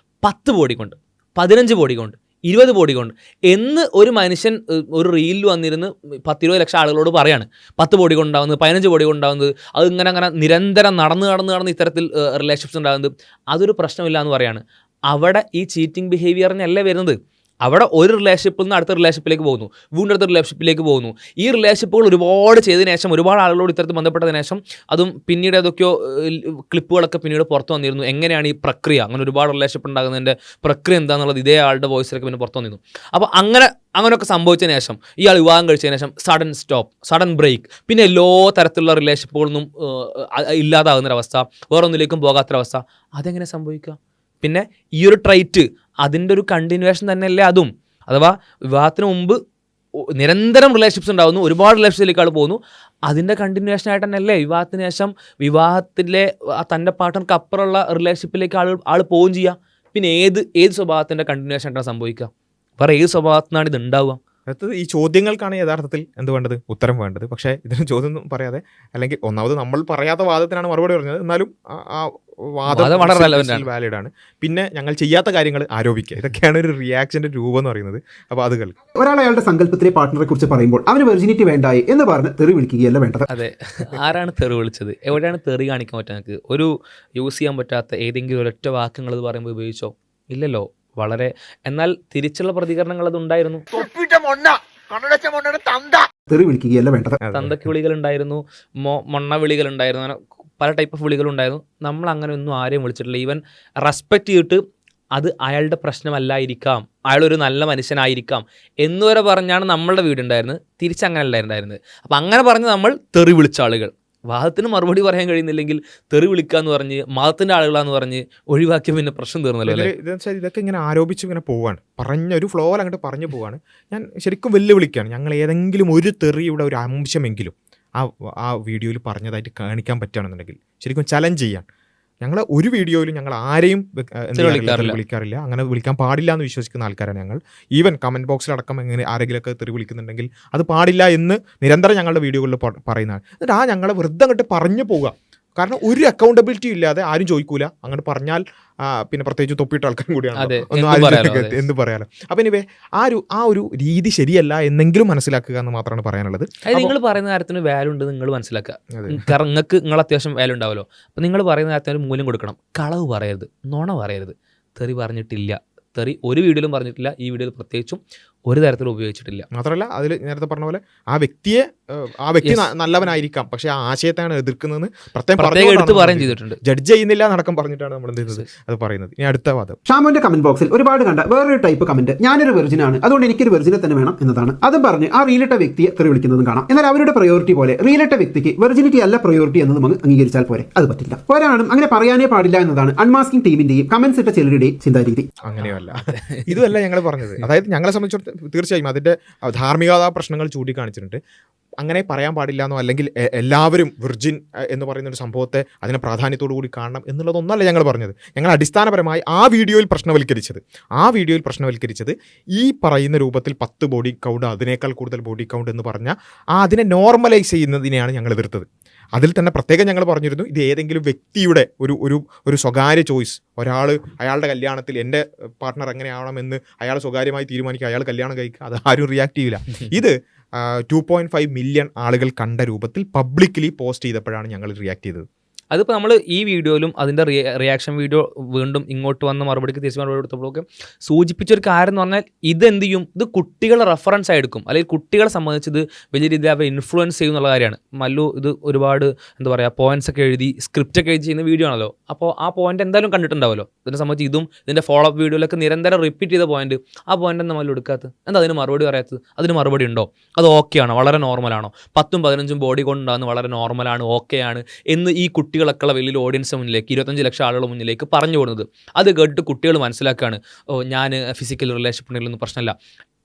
Speaker 3: 10 ബോഡി കൊണ്ട്, 15 ബോഡി കൊണ്ട്, 20 ബോഡി കൊണ്ട് എന്ന് ഒരു മനുഷ്യൻ ഒരു റീലിൽ വന്നിരുന്ന് 10-20 ലക്ഷം ആളുകളോട് പറയാണ് 10 ബോഡി കൊണ്ടാവുന്നത്, 15 ബോഡി കൊണ്ടാവുന്നത്, അത് ഇങ്ങനെ നിരന്തരം നടന്ന് ഇത്തരത്തിൽ റിലേഷൻഷിപ്സ് ഉണ്ടാകുന്നത്, അതൊരു പ്രശ്നമില്ല എന്ന് പറയാണ്. അവിടെ ഈ ചീറ്റിംഗ് ബിഹേവിയറിനല്ലേ വരുന്നത്. അവിടെ ഒരു റിലേഷൻഷിപ്പിൽ നിന്ന് അടുത്ത റിലേഷൻഷിപ്പിലേക്ക് പോകുന്നു, വീണ്ടും അടുത്ത റിലേഷൻഷിപ്പിലേക്ക് പോകുന്നു. ഈ റിലേഷൻഷിപ്പുകൾ ഒരുപാട് ചെയ്തതിനു ശേഷം, ഒരുപാട് ആളുകളോട് ഇത്തരത്തിൽ ബന്ധപ്പെട്ടതിന് ശേഷം, അതും പിന്നീട് ഏതൊക്കെയോ ക്ലിപ്പുകളൊക്കെ പിന്നീട് പുറത്തു വന്നിരുന്നു. എങ്ങനെയാണ് ഈ പ്രക്രിയ, അങ്ങനെ ഒരുപാട് റിലേഷൻഷിപ്പ് ഉണ്ടാകുന്നതിൻ്റെ പ്രക്രിയ എന്താണെന്നുള്ളത് ഇതേ ആളുടെ വോയിസിലൊക്കെ പിന്നെ പുറത്തു വന്നിരുന്നു. അപ്പോൾ അങ്ങനെയൊക്കെ സംഭവിച്ചതിന് ശേഷം, ഇയാൾ വിവാഹം കഴിച്ചതിന് ശേഷം സഡൻ സ്റ്റോപ്പ്, സഡൻ ബ്രേക്ക്, പിന്നെ എല്ലാ തരത്തിലുള്ള റിലേഷൻഷിപ്പുകളൊന്നും ഇല്ലാതാകുന്നൊരവസ്ഥ, വേറൊന്നിലേക്കും പോകാത്തൊരവസ്ഥ, അതെങ്ങനെ സംഭവിക്കുക? പിന്നെ ഈ ഒരു ട്രൈറ്റ് അതിൻ്റെ ഒരു കണ്ടിന്യൂവേഷൻ തന്നെയല്ലേ അതും. അഥവാ വിവാഹത്തിന് മുമ്പ് നിരന്തരം റിലേഷൻഷിപ്സ് ഉണ്ടാകുന്നു, ഒരുപാട് റിലേഷൻഷിപ്പിലേക്ക് ആൾ പോകുന്നു, അതിൻ്റെ കണ്ടിന്യൂവേഷൻ ആയിട്ട് തന്നെയല്ലേ വിവാഹത്തിന് ശേഷം വിവാഹത്തിലെ തൻ്റെ പാർട്ട്ണർക്ക് അപ്പുറമുള്ള റിലേഷൻഷിപ്പിലേക്ക് ആൾ പോവുകയും ചെയ്യുക. പിന്നെ ഏത് സ്വഭാവത്തിൻ്റെ കണ്ടിന്യൂവേഷൻ ആയിട്ടാണ് സംഭവിക്കുക? വേറെ ഏത് സ്വഭാവത്തിനാണ് ഇത് ഉണ്ടാവുക?
Speaker 1: അടുത്തത് ഈ ചോദ്യങ്ങൾക്കാണ് യഥാർത്ഥത്തിൽ എന്ത് വേണ്ടത്, ഉത്തരം വേണ്ടത്. പക്ഷേ ഇതിന് ചോദ്യം ഒന്നും പറയാതെ, അല്ലെങ്കിൽ ഒന്നാമത് നമ്മൾ പറയാത്ത വാദത്തിനാണ് മറുപടി പറഞ്ഞത്, എന്നാലും ആ വാദം വാലിഡ് ആണ്. പിന്നെ ഞങ്ങൾ ചെയ്യാത്ത കാര്യങ്ങൾ ആരോപിക്കുക, ഇതൊക്കെയാണ് ഒരു റിയാക്ഷൻ്റെ രൂപം എന്ന് പറയുന്നത്. അപ്പോൾ അത് കേൾക്കും.
Speaker 2: ഒരാൾ അയാളുടെ സങ്കല്പത്തിലെ പാർട്ട്ണറെ കുറിച്ച് പറയുമ്പോൾ അവന് വെർജിനിറ്റി വേണ്ടായി എന്ന് പറഞ്ഞ് തെറി വിളിക്കുകയല്ല വേണ്ടത്.
Speaker 3: അതെ, ആരാണ് തെറി വിളിച്ചത്? എവിടെയാണ് തെറി കാണിക്കാൻ പറ്റുക? നമുക്ക് ഒരു യൂസ് ചെയ്യാൻ പറ്റാത്ത ഏതെങ്കിലും ഒരൊറ്റ വാക്കുകൾ ഇത് പറയുമ്പോൾ ഉപയോഗിച്ചോ? ഇല്ലല്ലോ. വളരെ എന്നാൽ തിരിച്ചുള്ള പ്രതികരണങ്ങൾ അത് ഉണ്ടായിരുന്നു.
Speaker 2: തെറി വിളിക്കുകയല്ല വേണ്ടത്.
Speaker 3: തന്തയ്ക്ക് വിളികളുണ്ടായിരുന്നു, മൊണ്ണ വിളികളുണ്ടായിരുന്നു, അങ്ങനെ പല ടൈപ്പ് ഓഫ് വിളികളുണ്ടായിരുന്നു. നമ്മൾ അങ്ങനെ ഒന്നും ആരെയും വിളിച്ചിട്ടില്ല. ഈവൻ റെസ്പെക്റ്റ് ചെയ്തിട്ട് അത് അയാളുടെ പ്രശ്നമല്ലായിരിക്കാം, അയാളൊരു നല്ല മനുഷ്യനായിരിക്കാം എന്നുവരെ പറഞ്ഞാണ് നമ്മളുടെ വീടുണ്ടായിരുന്നത്. തിരിച്ചങ്ങനെ അല്ലായിരുന്നത്. അപ്പം അങ്ങനെ പറഞ്ഞ് നമ്മൾ തെറി വിളിച്ച ആളുകൾ, വാദത്തിന് മറുപടി പറയാൻ കഴിയുന്നില്ലെങ്കിൽ തെറി വിളിക്കാന്ന് പറഞ്ഞ് മതത്തിൻ്റെ ആളുകളാന്ന് പറഞ്ഞ് ഒഴിവാക്കിയ പിന്നെ പ്രശ്നം തീർന്നല്ലോ അല്ലേ?
Speaker 1: ഇതൊക്കെ ഇങ്ങനെ ആരോപിച്ച് ഇങ്ങനെ പോവാണ്, പറഞ്ഞൊരു ഫ്ലോയിൽ അങ്ങോട്ട് പറഞ്ഞു പോവാണ്. ഞാൻ ശരിക്കും വെല്ലുവിളിക്കുകയാണ്, ഞങ്ങൾ ഏതെങ്കിലും ഒരു തെറിയുടെ ഒരു അംശമെങ്കിലും ആ വീഡിയോയിൽ പറഞ്ഞതായിട്ട് കാണിക്കാൻ പറ്റുകയാണെന്നുണ്ടെങ്കിൽ ശരിക്കും ചലഞ്ച് ചെയ്യാൻ. ഞങ്ങൾ ഒരു വീഡിയോയിലും ഞങ്ങൾ ആരെയും വിളിക്കാറില്ല, അങ്ങനെ വിളിക്കാൻ പാടില്ല എന്ന് വിശ്വസിക്കുന്ന ആൾക്കാരാണ് ഞങ്ങൾ. ഈവൻ കമൻറ്റ് ബോക്സിലടക്കം എങ്ങനെ ആരെങ്കിലുമൊക്കെ തെറി വിളിക്കുന്നുണ്ടെങ്കിൽ അത് പാടില്ല എന്ന് നിരന്തരം ഞങ്ങളുടെ വീഡിയോകളിൽ പറയുന്നതാണ്. എന്നിട്ട് ഞങ്ങളെ വെറുതെ അങ്ങോട്ട് പറഞ്ഞു പോവുക. കാരണം ഒരു അക്കൗണ്ടബിലിറ്റി ഇല്ലാതെ ആരും ചോദിക്കൂല. അങ്ങോട്ട് പറഞ്ഞാൽ പിന്നെ പ്രത്യേകിച്ച് തൊപ്പിയിട്ട ആൾക്കാരും കൂടിയാണ്, എന്ത് പറയാലോ. അപ്പം ഇനി ആ ഒരു രീതി ശരിയല്ല എന്നെങ്കിലും മനസ്സിലാക്കുക എന്ന് മാത്രമാണ് പറയാനുള്ളത്.
Speaker 3: നിങ്ങൾ പറയുന്ന കാര്യത്തിന് വാല്യൂ ഉണ്ട് നിങ്ങൾ മനസ്സിലാക്കുക. കാരണം നിങ്ങൾ അത്യാവശ്യം വാല്യൂ ഉണ്ടാവുമല്ലോ. അപ്പം നിങ്ങൾ പറയുന്ന കാര്യത്തിന് മൂല്യം കൊടുക്കണം. കളവ് പറയരുത്, നുണ പറയരുത്. തെറി പറഞ്ഞിട്ടില്ല, തെറി ഒരു വീഡിയോയിലും പറഞ്ഞിട്ടില്ല. ഈ വീഡിയോയിൽ പ്രത്യേകിച്ചും ഒരു തരത്തിലും ഉപയോഗിച്ചിട്ടില്ല.
Speaker 1: മാത്രമല്ല അതിൽ നേരത്തെ പറഞ്ഞ പോലെ ആ വ്യക്തി നല്ലവനായിരിക്കാം, പക്ഷെ ആ ആശയത്തെയാണ് എതിർക്കുന്നതെന്ന്
Speaker 3: പ്രത്യേകം എടുത്ത് പറയുകയും ചെയ്തിട്ടുണ്ട്.
Speaker 1: ജഡ്ജ് ചെയ്യുന്നില്ല നടക്കം പറഞ്ഞിട്ടാണ് നമ്മൾ എന്ത് ചെയ്യുന്നത് അത് പറയുന്നത്. ഇനി അടുത്ത വാദം
Speaker 2: ഷാമോന്റെ കമന്റ് ബോക്സിൽ ഒരുപാട് കണ്ട വേറൊരു ടൈപ്പ് കമന്റ്, ഞാനൊരു വെർജിനാണ് അതുകൊണ്ട് എനിക്കൊരു വെർജിനെ തന്നെ വേണം എന്നതാണ്. അതും പറഞ്ഞ് ആ റീലിട്ട വ്യക്തിയെ തെറി വിളിക്കുന്നതും കാണാം. എന്നാൽ അവരുടെ പ്രയോറിറ്റി പോലെ റീലിട്ട വ്യക്തിക്ക് വെർജിനിറ്റി അല്ല പ്രയോറിറ്റി എന്ന് നമുക്ക് അംഗീകരിച്ചാൽ പോരെ? അത് പറ്റില്ല. ഒരാളും അങ്ങനെ പറയാനേ പാടില്ല എന്നതാണ് അൺമാസ്കിംഗ് ടീമിന്റെയും കമന്റ്സ് ഇട്ട ചിലരുടെയും ചിന്താരീതി.
Speaker 1: അങ്ങനെയല്ല, ഇതുമല്ല ഞങ്ങൾ പറഞ്ഞത്. അതായത് ഞങ്ങളെ സംബന്ധിച്ചിടത്തോളം തീർച്ചയായും അതിന്റെ ധാർമ്മികതാ പ്രശ്നങ്ങൾ ചൂണ്ടിക്കാണിച്ചിട്ടുണ്ട്. അങ്ങനെ പറയാൻ പാടില്ല എന്നോ അല്ലെങ്കിൽ എല്ലാവരും വിർജിൻ എന്ന് പറയുന്ന ഒരു സംഭവത്തെ അതിനെ പ്രാധാന്യത്തോടു കൂടി കാണണം എന്നുള്ളതൊന്നല്ല ഞങ്ങൾ പറഞ്ഞത്. ഞങ്ങൾ അടിസ്ഥാനപരമായി ആ വീഡിയോയിൽ പ്രശ്നവൽക്കരിച്ചത് ഈ പറയുന്ന രൂപത്തിൽ 10 ബോഡി കൗണ്ട് അതിനേക്കാൾ കൂടുതൽ ബോഡി കൗണ്ട് എന്ന് പറഞ്ഞാൽ അതിനെ നോർമലൈസ് ചെയ്യുന്നതിനെയാണ് ഞങ്ങൾ എതിർത്തത്. അതിൽ തന്നെ പ്രത്യേകം ഞങ്ങൾ പറഞ്ഞിരുന്നു, ഇത് ഏതെങ്കിലും വ്യക്തിയുടെ ഒരു സ്വകാര്യ ചോയ്സ്, അയാളുടെ കല്യാണത്തിൽ എൻ്റെ പാർട്ട്ണർ എങ്ങനെയാവണമെന്ന് അയാൾ സ്വകാര്യമായി തീരുമാനിക്കുക, അയാൾ കല്യാണം കഴിക്കുക, അത് ആരും റിയാക്ട് ചെയ്യില്ല. ഇത് 2.5 മില്യൺ ആളുകൾ കണ്ട രൂപത്തിൽ പബ്ലിക്കലി പോസ്റ്റ് ചെയ്തപ്പോഴാണ് ഞങ്ങൾ റിയാക്ട് ചെയ്തത്.
Speaker 3: അതിപ്പോൾ നമ്മൾ ഈ വീഡിയോയിലും അതിൻ്റെ റിയാക്ഷൻ വീഡിയോ വീണ്ടും ഇങ്ങോട്ട് വന്ന മറുപടിക്ക് തിരിച്ച് മറുപടി കൊടുത്തപ്പോഴൊക്കെ സൂചിപ്പിച്ചൊരു കാര്യം എന്ന് പറഞ്ഞാൽ ഇതെന്ത് ചെയ്യും, ഇത് കുട്ടികളെ റെഫറൻസ് ആയെടുക്കും, അല്ലെങ്കിൽ കുട്ടികളെ സംബന്ധിച്ചത് വലിയ രീതിയിൽ അവർ ഇൻഫ്ലുവൻസ് ചെയ്യും എന്നുള്ള കാര്യമാണ്. മല്ലു ഇത് ഒരുപാട് എന്താ പറയുക പോയിന്റ്സ് ഒക്കെ എഴുതി സ്ക്രിപ്റ്റ് ഒക്കെ എഴുതി ചെയ്യുന്ന വീഡിയോ ആണല്ലോ. അപ്പോൾ ആ പോയിന്റ് എന്തായാലും കണ്ടിട്ടുണ്ടാവുമല്ലോ. ഇതിനെ സംബന്ധിച്ച് ഇതും ഇതിൻ്റെ ഫോളോ അപ്പ് വീഡിയോയിലൊക്കെ നിരന്തരം റിപ്പീറ്റ് ചെയ്ത പോയിന്റ്, ആ പോയിന്റ് എന്താ മല്ലു എടുക്കാത്തത്? എന്താ അതിന് മറുപടി പറയാത്തത്? അതിന് മറുപടി ഉണ്ടോ? അത് ഓക്കെയാണോ? വളരെ നോർമലാണോ? 10ഉം 15ഉം ബോഡി കൊണ്ടുണ്ടാകുന്ന വളരെ നോർമലാണ്, ഓക്കെയാണ് എന്ന് ഈ കുട്ടികളൊക്കെ വലിയൊരു ഓഡിയൻസ് മുന്നിലേക്ക് 25 ലക്ഷം ആളുകളുടെ മുന്നിലേക്ക് പറഞ്ഞു കൊടുക്കുന്നത്. അത് കേട്ടിട്ട് കുട്ടികൾ മനസ്സിലാക്കുകയാണ്, ഞാൻ ഫിസിക്കൽ റിലേഷൻഷിപ്പിനൊന്നും പ്രശ്നമില്ല.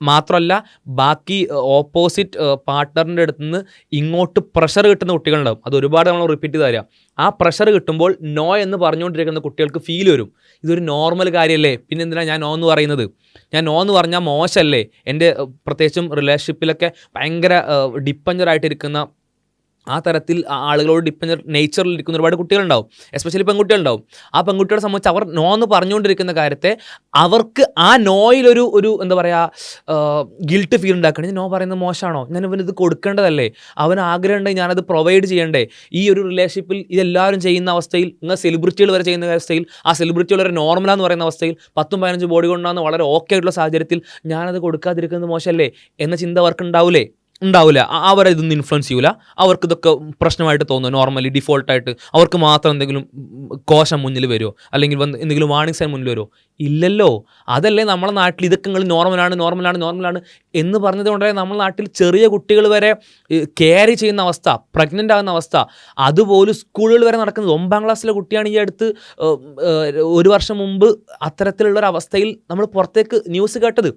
Speaker 3: മാത്രമല്ല ബാക്കി ഓപ്പോസിറ്റ് പാർട്ട്ണറിൻ്റെ അടുത്ത് നിന്ന് ഇങ്ങോട്ട് പ്രഷർ കിട്ടുന്ന കുട്ടികളുണ്ടാവും. അത് ഒരുപാട് നമ്മൾ റിപ്പീറ്റ് ചെയ്ത് തരാം. ആ പ്രഷർ കിട്ടുമ്പോൾ നോ എന്ന് പറഞ്ഞുകൊണ്ടിരിക്കുന്ന കുട്ടികൾക്ക് ഫീൽ വരും, ഇതൊരു നോർമൽ കാര്യമല്ലേ, പിന്നെ എന്തിനാണ് ഞാൻ നോ എന്ന് പറയുന്നത്? ഞാൻ നോ എന്ന് പറഞ്ഞാൽ മോശമല്ലേ? എൻ്റെ പ്രത്യേകിച്ചും റിലേഷൻഷിപ്പിലൊക്കെ ഭയങ്കര ഡിപ്പെൻഡൻ്റായിട്ടിരിക്കുന്ന ആ തരത്തിൽ ആളുകളോട് ഡിപ്പെൻഡ് നേച്ചറിൽ ഇരിക്കുന്ന ഒരുപാട് കുട്ടികളുണ്ടാവും, എസ്പെഷ്യലി പെൺകുട്ടികളുണ്ടാവും. ആ പെൺകുട്ടികളെ സംബന്ധിച്ച് അവർ നോ എന്ന് പറഞ്ഞുകൊണ്ടിരിക്കുന്ന കാര്യത്തെ അവർക്ക് ആ നോയിലൊരു എന്താ പറയുക ഗിൽട്ട് ഫീൽ ഉണ്ടാക്കണം. നോ പറയുന്നത് മോശമാണോ? ഞാൻ ഇവനിത് കൊടുക്കേണ്ടതല്ലേ? അവന് ആഗ്രഹം ഉണ്ടെങ്കിൽ ഞാനത് പ്രൊവൈഡ് ചെയ്യണ്ടേ? ഈ ഒരു റിലേഷൻഷിപ്പിൽ ഇതെല്ലാവരും ചെയ്യുന്ന അവസ്ഥയിൽ, നിങ്ങൾ സെലിബ്രിറ്റികൾ വരെ ചെയ്യുന്ന അവസ്ഥയിൽ, ആ സെലിബ്രിറ്റികൾ വരെ നോർമലാന്ന് പറയുന്ന അവസ്ഥയിൽ 10ഉം 15ഉം ബോഡി കൊണ്ടാകുന്ന വളരെ ഓക്കെ ആയിട്ടുള്ള സാഹചര്യത്തിൽ ഞാനത് കൊടുക്കാതിരിക്കുന്നത് മോശമല്ലേ എന്ന ചിന്ത അവർക്ക് ഉണ്ടാവില്ല. അവരതൊന്നും ഇൻഫ്ലുവൻസ് ചെയ്യൂല. അവർക്ക് ഇതൊക്കെ പ്രശ്നമായിട്ട് തോന്നുന്നു. നോർമലി ഡിഫോൾട്ടായിട്ട് അവർക്ക് മാത്രം എന്തെങ്കിലും കോശം മുന്നിൽ വരുമോ, അല്ലെങ്കിൽ എന്തെങ്കിലും വാർണിംഗ് സൈൻ മുന്നിൽ വരുമോ? ഇല്ലല്ലോ. അതല്ലേ നമ്മളെ നാട്ടിൽ ഇതൊക്കെ നിങ്ങൾ നോർമലാണ് എന്ന് പറഞ്ഞത് കൊണ്ടേ നമ്മുടെ നാട്ടിൽ ചെറിയ കുട്ടികൾ വരെ ക്യാരി ചെയ്യുന്ന അവസ്ഥ, പ്രഗ്നൻ്റ് ആകുന്ന അവസ്ഥ, അതുപോലും സ്കൂളുകൾ വരെ നടക്കുന്നത്. 9ാം ക്ലാസ്സിലെ കുട്ടിയാണ് ഈ അടുത്ത് 1 വർഷം മുമ്പ് അത്തരത്തിലുള്ളൊരവസ്ഥയിൽ നമ്മൾ പുറത്തേക്ക് ന്യൂസ് കേട്ടത്.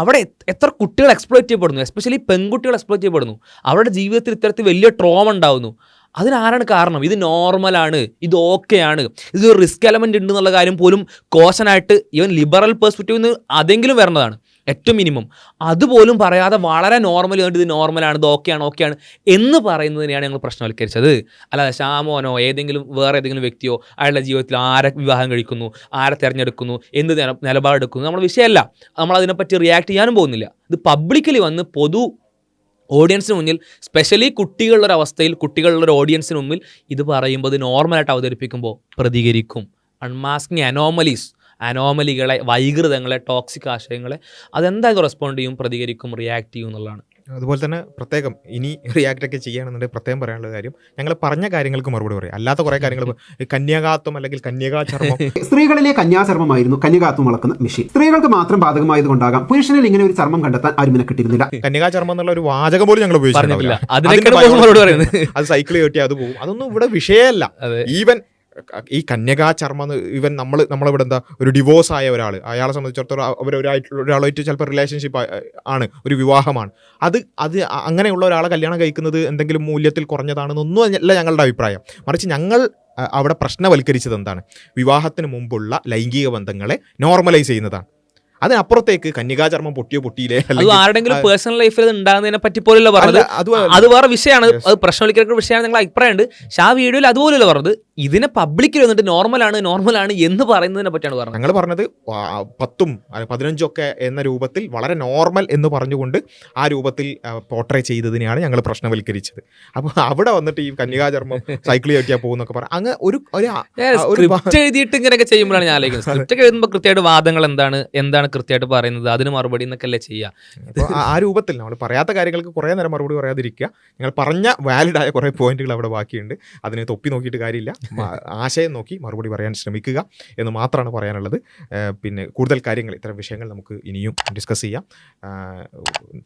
Speaker 3: അവിടെ എത്ര കുട്ടികൾ എക്സ്പ്ലോയിറ്റ് ചെയ്യപ്പെടുന്നു, എസ്പെഷ്യലി പെൺകുട്ടികൾ എക്സ്പ്ലോയിറ്റ് ചെയ്യപ്പെടുന്നു. അവരുടെ ജീവിതത്തിൽ ഇത്തരത്തിൽ വലിയ ട്രോമ ഉണ്ടാകുന്നു. അതിനാരാണ് കാരണം? ഇത് നോർമലാണ്, ഇത് ഓക്കെയാണ്, ഇത് റിസ്ക് എലമെൻ്റ് ഉണ്ട് എന്നുള്ള കാര്യം പോലും കോശനായിട്ട് ഈവൻ ലിബറൽ പെർസ്പെക്റ്റീവ് നിന്ന് അതെങ്കിലും വരേണ്ടതാണ് ഏറ്റവും മിനിമം. അതുപോലും പറയാതെ വളരെ നോർമലി കണ്ട് ഇത് നോർമലാണ്, ഇത് ഓക്കെയാണ് എന്ന് പറയുന്നതിനെയാണ് ഞങ്ങൾ പ്രശ്നവൽക്കരിച്ചത്. അല്ലാതെ ഷാമോനോ വേറെ ഏതെങ്കിലും വ്യക്തിയോ അയാളുടെ ജീവിതത്തിൽ ആരെ വിവാഹം കഴിക്കുന്നു, ആരെ തിരഞ്ഞെടുക്കുന്നു, എന്ത് നിലപാടെടുക്കുന്നു നമ്മുടെ വിഷയമല്ല. നമ്മളതിനെപ്പറ്റി റിയാക്ട് ചെയ്യാനും പോകുന്നില്ല. ഇത് പബ്ലിക്കലി വന്ന് പൊതു ഓഡിയൻസിന് മുന്നിൽ, സ്പെഷ്യലി കുട്ടികളുടെ കുട്ടികളുടെ ഓഡിയൻസിന് മുമ്പിൽ ഇത് പറയുമ്പോൾ, ഇത് നോർമലായിട്ട് അവതരിപ്പിക്കുമ്പോൾ പ്രതികരിക്കും. അൺമാസ്കിങ് അനോമലികളെ, വൈകൃതങ്ങളെ, ടോക്സിക് ആശയങ്ങളെ അതെന്തായാലും റെസ്പോണ്ട് ചെയ്യും, പ്രതികരിക്കും, റിയാക്ട് ചെയ്യും എന്നുള്ളതാണ്.
Speaker 1: അതുപോലെ തന്നെ പ്രത്യേകം ഇനി റിയാക്ട് ഒക്കെ ചെയ്യുകയാണെന്നുണ്ടെങ്കിൽ പ്രത്യേകം പറയാനുള്ള കാര്യം, ഞങ്ങൾ പറഞ്ഞ കാര്യങ്ങൾക്ക് മറുപടി പറയും. അല്ലാത്ത കുറേ കാര്യങ്ങൾ, കന്യാകാത്വം അല്ലെങ്കിൽ കന്യകാചർമ്മം,
Speaker 2: സ്ത്രീകളിലെ കന്യാചർമ്മമായിരുന്നു കന്യകാത്വം വളക്കുന്ന മെഷീൻ. സ്ത്രീകൾക്ക് മാത്രം ബാധകമായത് കൊണ്ടാകാം പുരുഷനിൽ ഇങ്ങനെ ഒരു ചർമ്മം കണ്ടെത്താൻ ആരും കിട്ടിയിരുന്നില്ല.
Speaker 1: കന്യകാചർമ്മം എന്നുള്ള ഒരു വാചകം പോലും ഞങ്ങൾ ഉപയോഗിച്ചിട്ടില്ല. അത് സൈക്കിൾ കെട്ടി അത് പോകും, അതൊന്നും ഇവിടെ വിഷയമല്ല. ഈവൻ ഈ കന്യകാചർമ്മം ഈവൻ നമ്മളിവിടെ എന്താ ഒരു ഡിവോഴ്സ് ആയ ഒരാൾ, അയാളെ സംബന്ധിച്ചിടത്തോളം ഒരാളായിട്ട് ചിലപ്പോൾ റിലേഷൻഷിപ്പ് ആണ്, ഒരു വിവാഹമാണ്, അത് അങ്ങനെയുള്ള ഒരാളെ കല്യാണം കഴിക്കുന്നത് എന്തെങ്കിലും മൂല്യത്തിൽ കുറഞ്ഞതാണെന്നൊന്നും അല്ല ഞങ്ങളുടെ അഭിപ്രായം. മറിച്ച് ഞങ്ങൾ അവിടെ പ്രശ്നവൽക്കരിച്ചത് എന്താണ്? വിവാഹത്തിന് മുമ്പുള്ള ലൈംഗിക ബന്ധങ്ങളെ നോർമലൈസ് ചെയ്യുന്നതാണ്. അതിനപ്പുറത്തേക്ക് കന്യകാചർമ്മം പൊട്ടിയില്ലേ,
Speaker 3: അത് ആരുടെങ്കിലും പേഴ്സണൽ ലൈഫിൽ ഉണ്ടാകുന്നതിനെ പറ്റി പോലല്ലോ പറഞ്ഞത്. അത് വേറെ വിഷയമാണ്, അത് പ്രശ്നവൽക്കരിക്കുന്ന വിഷയമാണ്. നിങ്ങളുടെ അഭിപ്രായമുണ്ട്. പക്ഷെ ആ വീഡിയോയിൽ അതുപോലെയല്ല പറഞ്ഞത്. ഇതിനെ പബ്ലിക്കിൽ വന്നിട്ട് നോർമലാണ് എന്ന് പറയുന്നതിനെ പറ്റിയാണ് പറഞ്ഞത്.
Speaker 1: ഞങ്ങൾ പറഞ്ഞത് 10ഉം 15ഉം ഒക്കെ എന്ന രൂപത്തിൽ വളരെ നോർമൽ എന്ന് പറഞ്ഞുകൊണ്ട് ആ രൂപത്തിൽ പോർട്രേ ചെയ്തതിനെയാണ് ഞങ്ങൾ പ്രശ്നവൽക്കരിച്ചത്. അപ്പോൾ അവിടെ വന്നിട്ട് ഈ കന്യകാചർമ്മം സൈക്കിൾ ചവിട്ടിയാൽ പോകുന്നൊക്കെ പറയാം. അങ്ങ് ഒരു
Speaker 3: സ്ക്രിപ്റ്റ് എഴുതിയിട്ട് ഇങ്ങനെയൊക്കെ ചെയ്യുമ്പോഴാണ് ഞാൻ ആലോചിക്കുന്നത്. സ്ക്രിപ്റ്റ് എഴുതുമ്പോൾ കൃത്യമായിട്ട് വാദങ്ങൾ എന്താണ് കൃത്യമായിട്ട് പറയുന്നത്, അതിന് മറുപടി എന്നൊക്കെ അല്ലേ ചെയ്യുക.
Speaker 1: അപ്പോൾ ആ രൂപത്തിൽ നമ്മൾ പറയാത്ത കാര്യങ്ങൾക്ക് കുറേ നേരം മറുപടി പറയാതിരിക്കുക. ഞങ്ങൾ പറഞ്ഞ വാലിഡായ കുറേ പോയിന്റുകൾ അവിടെ ബാക്കിയുണ്ട്, അതിനെ തൊപ്പി നോക്കിയിട്ട് കാര്യമില്ല. ആശയം നോക്കി മറുപടി പറയാൻ ശ്രമിക്കുക എന്ന് മാത്രമാണ് പറയാനുള്ളത്. പിന്നെ കൂടുതൽ കാര്യങ്ങൾ, ഇത്തരം വിഷയങ്ങൾ നമുക്ക് ഇനിയും ഡിസ്കസ് ചെയ്യാം.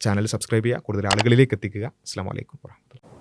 Speaker 1: ചാനൽ സബ്സ്ക്രൈബ് ചെയ്യുക, കൂടുതൽ ആളുകളിലേക്ക് എത്തിക്കുക. അസ്സലാമു അലൈക്കും വറഹ്മത്തുള്ളാഹി.